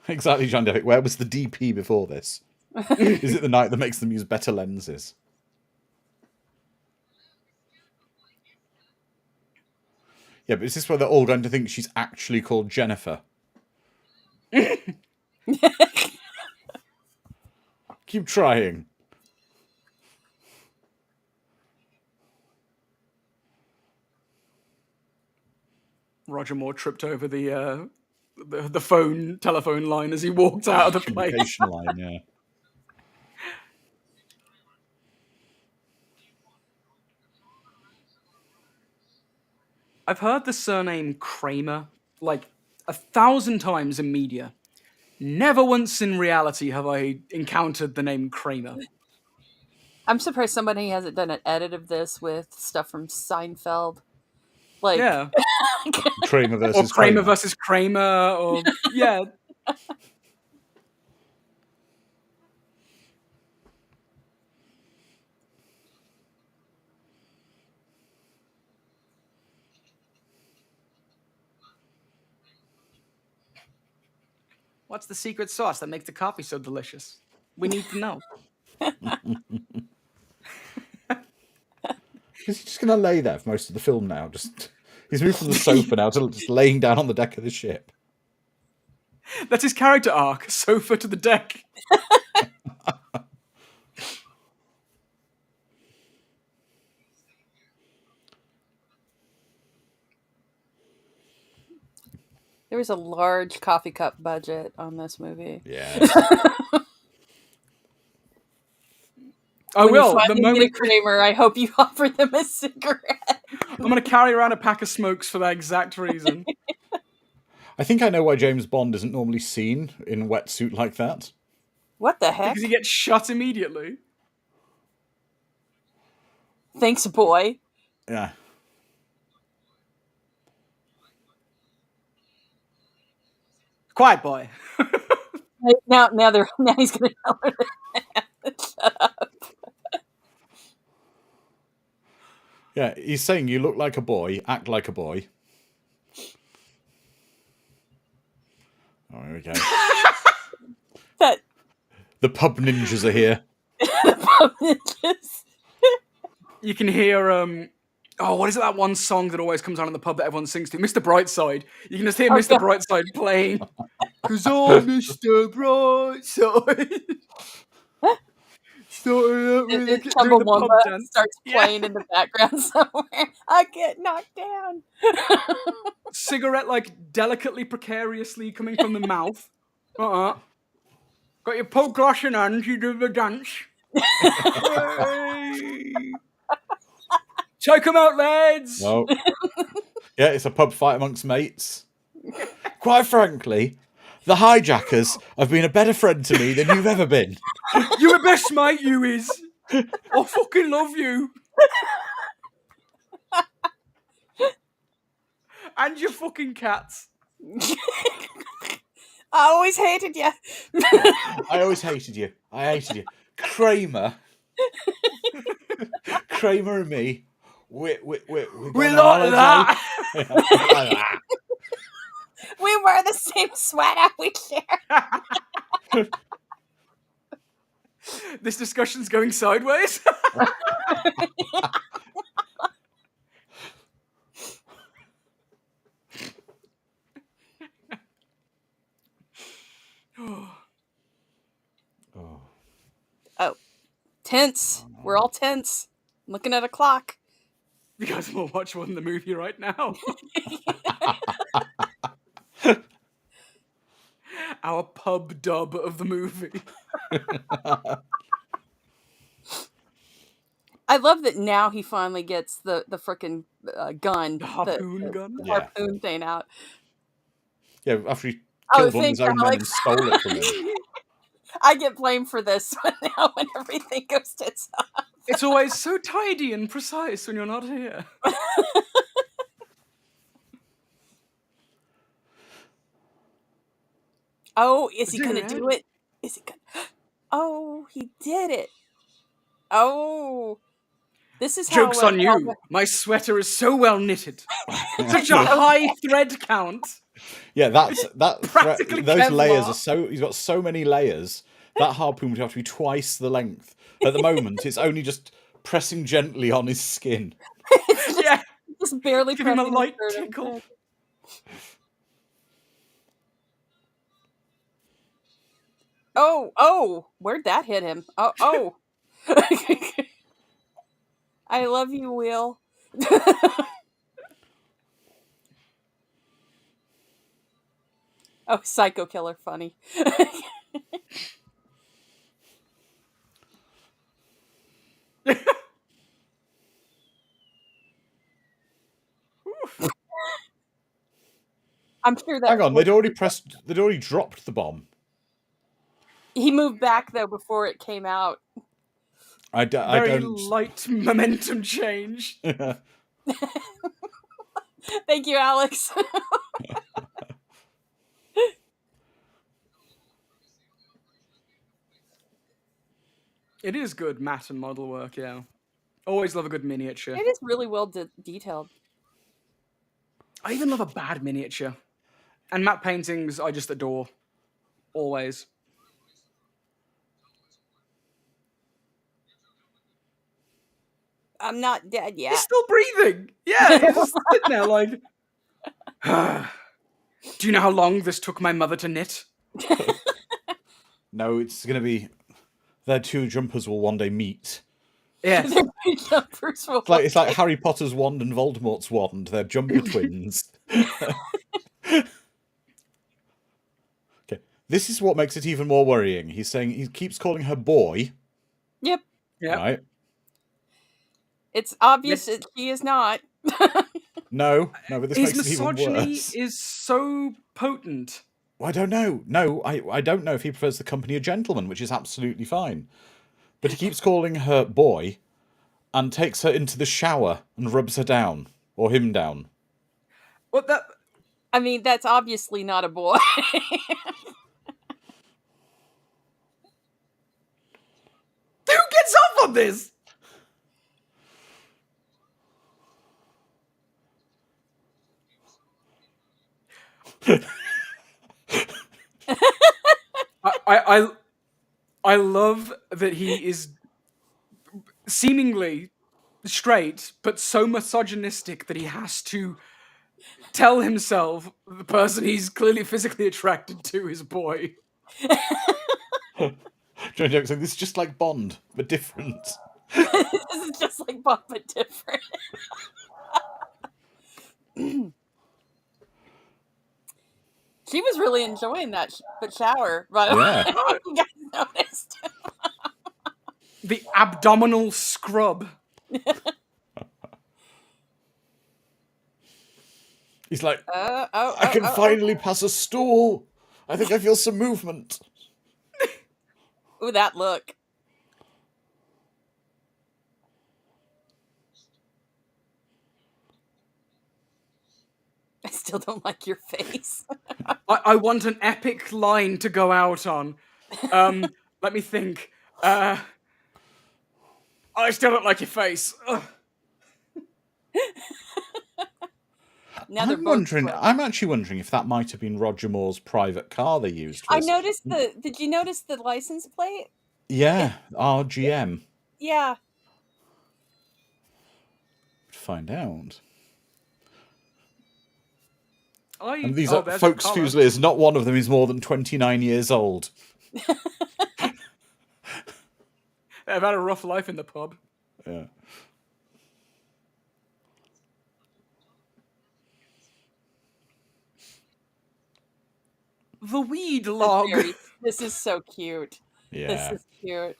Exactly, John Devick. Where was the DP before this? Is it the night that makes them use better lenses? Yeah, but is this where they're all going to think she's actually called Jennifer? Keep trying. Roger Moore tripped over the telephone line as he walked out of the place. Communication line, yeah. I've heard the surname Kramer like 1,000 times in media. Never once in reality have I encountered the name Kramer. I'm surprised somebody hasn't done an edit of this with stuff from Seinfeld. Like, Yeah. Kramer Or versus Kramer versus Kramer, or yeah. What's the secret sauce that makes the coffee so delicious? We need to know. Is he just going to lay there for most of the film now? He's moved from the sofa now to just laying down on the deck of the ship. That's his character arc. Sofa to the deck. there was a large coffee cup budget on this movie. Yeah. I When will. you The finally moment meet a Kramer, I hope you offer them a cigarette. I'm going to carry around a pack of smokes for that exact reason. I think I know why James Bond isn't normally seen in a wetsuit like that. What the heck? Because he gets shot immediately. Thanks, boy. Yeah. Quiet boy. Now he's gonna tell her to shut up. Yeah, he's saying you look like a boy, act like a boy. Oh, here we go. That The pub ninjas are here. just You can hear what is it, that one song that always comes on in the pub that everyone sings to? Mr. Brightside. You can just hear Mr. God. Brightside playing. Cause I'm Mr. Brightside. Chumbawamba starts playing in the background somewhere. I get knocked down. Cigarette like delicately, precariously coming from the mouth. Got your poke glass in hand, you do the dance. Hey. Take 'em out, lads! No. Yeah, it's a pub fight amongst mates. Quite frankly, the hijackers have been a better friend to me than you've ever been. You the best mate, you is. I fucking love you. And your fucking cats. I always hated you. I always hated you. I hated you. Kramer. Kramer and me. We're We're going on like holiday. that. We're like that. We wear the same sweater. We share. This discussion's going sideways. Oh, tense. We're all tense. Looking at a clock. You guys will watch one in the movie right now. Our pub dub of the movie. I love that now he finally gets the frickin' gun. The harpoon gun? The Yeah. harpoon thing out. Yeah, after he Oh, killed one of his thanks, own men and Alex. stole it from him. I get blamed for this one now when everything goes tits up. It's always so tidy and precise when you're not here. Oh, is he Dude, gonna do it? Is he gonna? Oh, he did it. Oh, this is Joke's how. on you. My sweater is so well knitted. Such a high thread count. Yeah, that Practically those layers Kevlar. are so. He's got so many layers. That harpoon would have to be twice the length. At the moment, it's only just pressing gently on his skin. Yeah. Just barely Give him a pressing light the shirt tickle. on. Oh, where'd that hit him? Oh. I love you, Will. Oh, psycho killer, funny. I'm sure that Hang on, they'd already dropped the bomb. he moved back though before it came out. I Very don't. light momentum change. Thank you, Alex. It is good matte and model work, yeah. Always love a good miniature. It is really well detailed. I even love a bad miniature. And matte paintings I just adore. Always. I'm not dead yet. He's still breathing. Yeah, he's just sitting there like... Do you know how long this took my mother to knit? No, it's going to be. Their two jumpers will one day meet. Yeah. It's like Harry Potter's wand and Voldemort's wand. They're jumper twins. Okay, this is what makes it even more worrying. He's saying he keeps calling her boy. Yep. Yeah. Right? It's obvious that he is not. No, but this His makes it even misogyny worse. is so potent. Well, I don't know. No, I don't know if he prefers the company of gentlemen, which is absolutely fine. But he keeps calling her boy and takes her into the shower and rubs her down. Or him down. What that... I mean, that's obviously not a boy. Who gets off on this? I love that he is seemingly straight, but so misogynistic that he has to tell himself the person he's clearly physically attracted to is a boy. Johnny Depp saying, this is just like Bond, but different. This is just like Bob, but different. She was really enjoying that shower, by the way. You guys noticed. The abdominal scrub. He's like, I I can finally pass a stool. I think I feel some movement. Ooh, that look. still don't like your face. I want an epic line to go out on. Let me think. I still don't like your face. Ugh. Now they're both sweaty. I'm actually wondering if that might have been Roger Moore's private car they used for I this. noticed did you notice the license plate? Yeah, RGM. Yeah. Find out. And And these are folks' Fusiliers. Not one of them is more than 29 years old. They've had a rough life in the pub. Yeah. The weed log. This is so cute. Yeah. This is cute.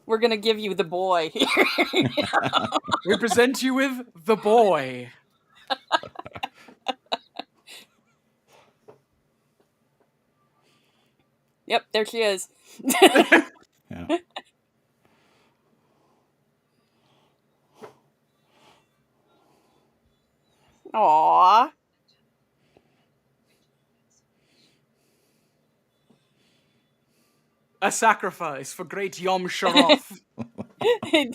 We're gonna give you the boy. We present you with the boy. Yep, there she is. Yeah. Aww. A sacrifice for great Yom Sharoth. They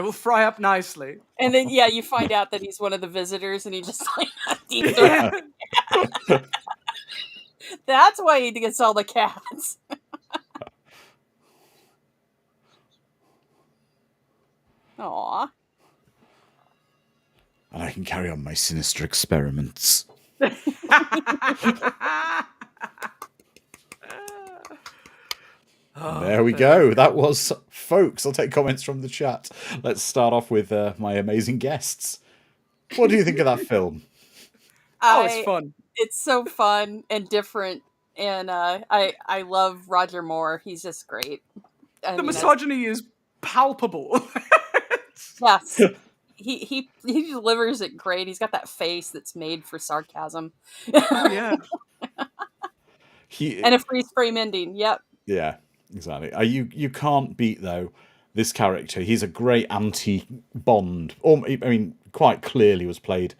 will fry up nicely. And then, yeah, you find out that he's one of the visitors, and he just like deep Yeah. That's why he gets all the cats. Aw. And I can carry on my sinister experiments. There we go. That was folks. I'll take comments from the chat. Let's start off with my amazing guests. What do you think of that film? It's fun. It's so fun and different, and I love Roger Moore. He's just great. The misogyny is palpable. Yes. He delivers it great. He's got that face that's made for sarcasm. Yeah. And a freeze frame ending. Yep. Yeah, exactly. You can't beat, though, this character. He's a great anti-Bond. I mean, quite clearly was played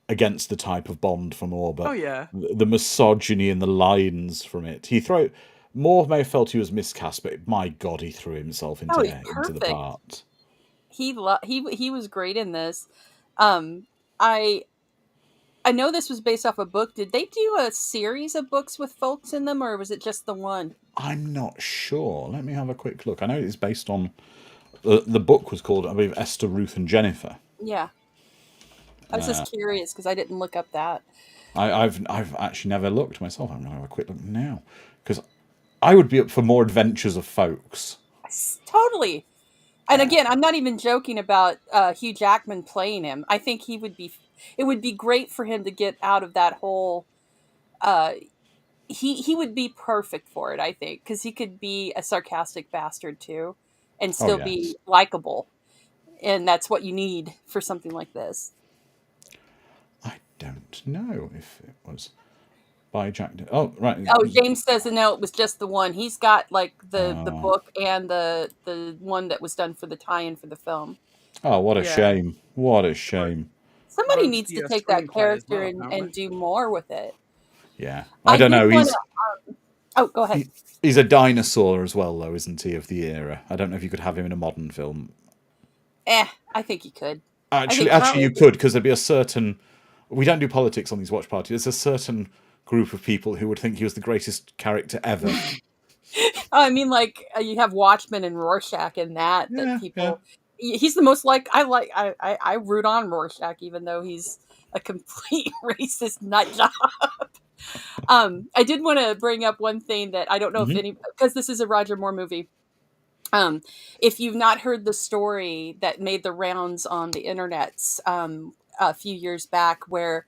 against the type of Bond for Moore, but the misogyny and the lines from it. Moore may have felt he was miscast, but my God, he threw himself into the part. He was great in this. I know this was based off a book. Did they do a series of books with folks in them, or was it just the one? I'm not sure. Let me have a quick look. I know it's based on the book was called, I believe, Esther, Ruth, and Jennifer. Yeah, I was just curious because I didn't look up that. I've actually never looked myself. I'm going to have a quick look now because I would be up for more adventures of folks. Totally. And again, I'm not even joking about Hugh Jackman playing him. I think it would be great for him to get out of that whole. He would be perfect for it, I think, because he could be a sarcastic bastard too, and still be likable, and that's what you need for something like this. I don't know if it was by Jack. Oh, right. Oh, James says no, it was just the one. He's got like the book and the one that was done for the tie-in for the film. Oh, what a shame! What a shame! Somebody needs to take that character and do more with it. Yeah, I don't know. Go ahead. He's a dinosaur as well, though, isn't he? Of the era. I don't know if you could have him in a modern film. I think you could. Actually, you could, because there'd be a certain. We don't do politics on these watch parties. There's a certain group of people who would think he was the greatest character ever. I mean, like you have Watchmen and Rorschach in that people. Yeah. He's the most like I root on Rorschach, even though he's a complete racist nut job. I did want to bring up one thing that I don't know if because this is a Roger Moore movie. If you've not heard the story that made the rounds on the internets a few years back, where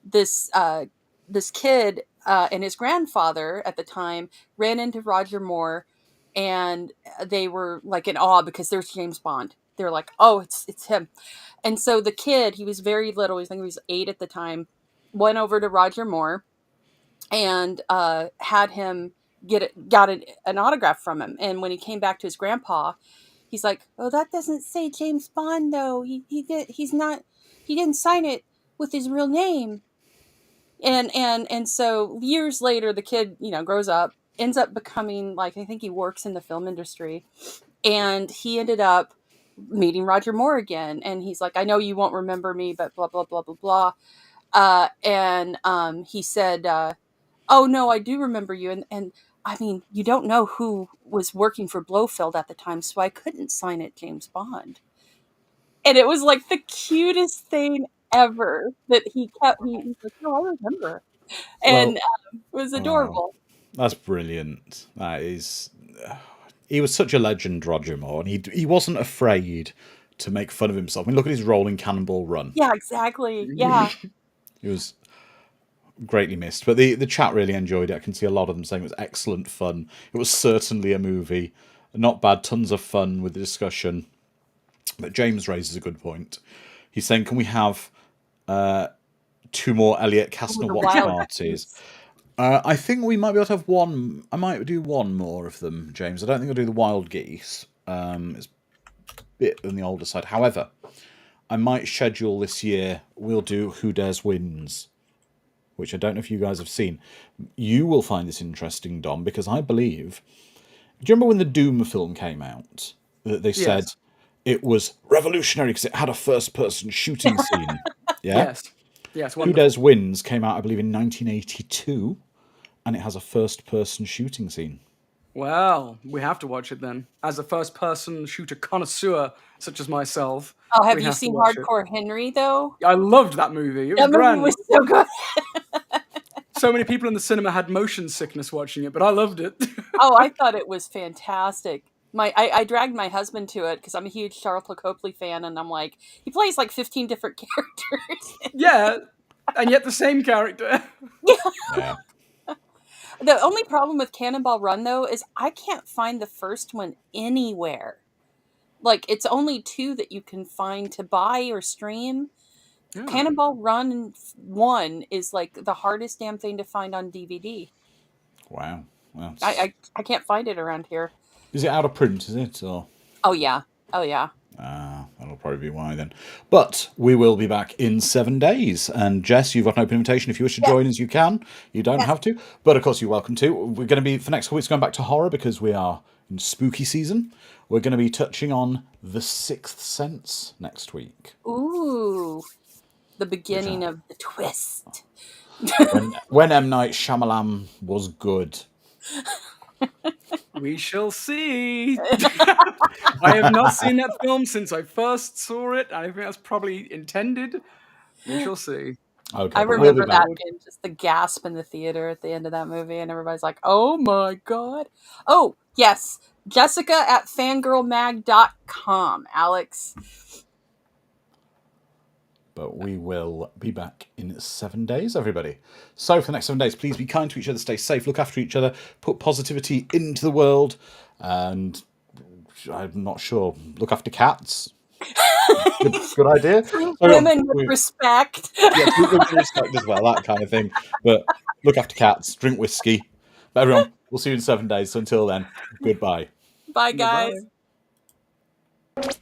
this kid and his grandfather at the time ran into Roger Moore, and they were like in awe because there's James Bond. They're like, oh, it's him. And so the kid, he was very little. I think he was 8 at the time, went over to Roger Moore and had him got an autograph from him. And when he came back to his grandpa, he's like, oh, that doesn't say James Bond though. He's not. he didn't sign it with his real name. And so years later, the kid, grows up, ends up becoming, like, I think he works in the film industry, and he ended up meeting Roger Moore again. And he's like, I know you won't remember me, but blah, blah, blah, blah, blah. And he said, oh no, I do remember you. And I mean, you don't know who was working for Blofeld at the time, so I couldn't sign it James Bond. And it was like the cutest thing ever that he's like, no, I remember. And it was adorable. That's brilliant. That is. He was such a legend, Roger Moore, and he wasn't afraid to make fun of himself. I mean, look at his role in Cannonball Run. Yeah, exactly. Yeah. He was greatly missed, but the chat really enjoyed it. I can see a lot of them saying it was excellent fun. It was certainly a movie, not bad, tons of fun with the discussion. But James raises a good point. He's saying, can we have 2 more Elliot Kastner watch parties? I think we might be able to have one. I might do one more of them, James. I don't think I'll do the Wild Geese. It's a bit on the older side. However, I might schedule this year, we'll do Who Dares Wins, which I don't know if you guys have seen. You will find this interesting, Dom, because I believe... Do you remember when the Doom film came out? That they said it was revolutionary because it had a first-person shooting scene. Yeah? Yes. Who Dares Wins came out, I believe, in 1982, and it has a first-person shooting scene. Well, we have to watch it then. As a first-person shooter connoisseur, such as myself. Oh, have you seen Hardcore Henry, though? I loved that movie. It was grand. Movie was so good. So many people in the cinema had motion sickness watching it, but I loved it. Oh, I thought it was fantastic. I dragged my husband to it because I'm a huge Charlton Copley fan, and I'm like, he plays like 15 different characters. Yeah, and yet the same character. Yeah. The only problem with Cannonball Run, though, is I can't find the first one anywhere. Like, it's only 2 that you can find to buy or stream. Yeah. Cannonball Run 1 is like the hardest damn thing to find on DVD. Wow. Well, I can't find it around here. Is it out of print, is it? Or? Oh, yeah. That'll probably be why then. But we will be back in 7 days. And Jess, you've got an open invitation. If you wish to join us, you can. You don't have to. But of course, you're welcome to. We're going to be, for next couple weeks, going back to horror because we are in spooky season. We're going to be touching on The Sixth Sense next week. Ooh. The beginning of the twist. when M. Night Shyamalan was good. We shall see. I have not seen that film since I first saw it. I think that's probably intended. We shall see. Okay, I remember that being just the gasp in the theater at the end of that movie, and everybody's like, oh my God. Oh, yes. Jessica at fangirlmag.com, Alex. But we will be back in 7 days, everybody. So for the next 7 days, please be kind to each other, stay safe, look after each other, put positivity into the world, and I'm not sure, look after cats. Good idea. Women with respect. Yeah, women with respect as well, that kind of thing. But look after cats, drink whiskey. But everyone, we'll see you in 7 days. So until then, goodbye. Bye, guys. Goodbye.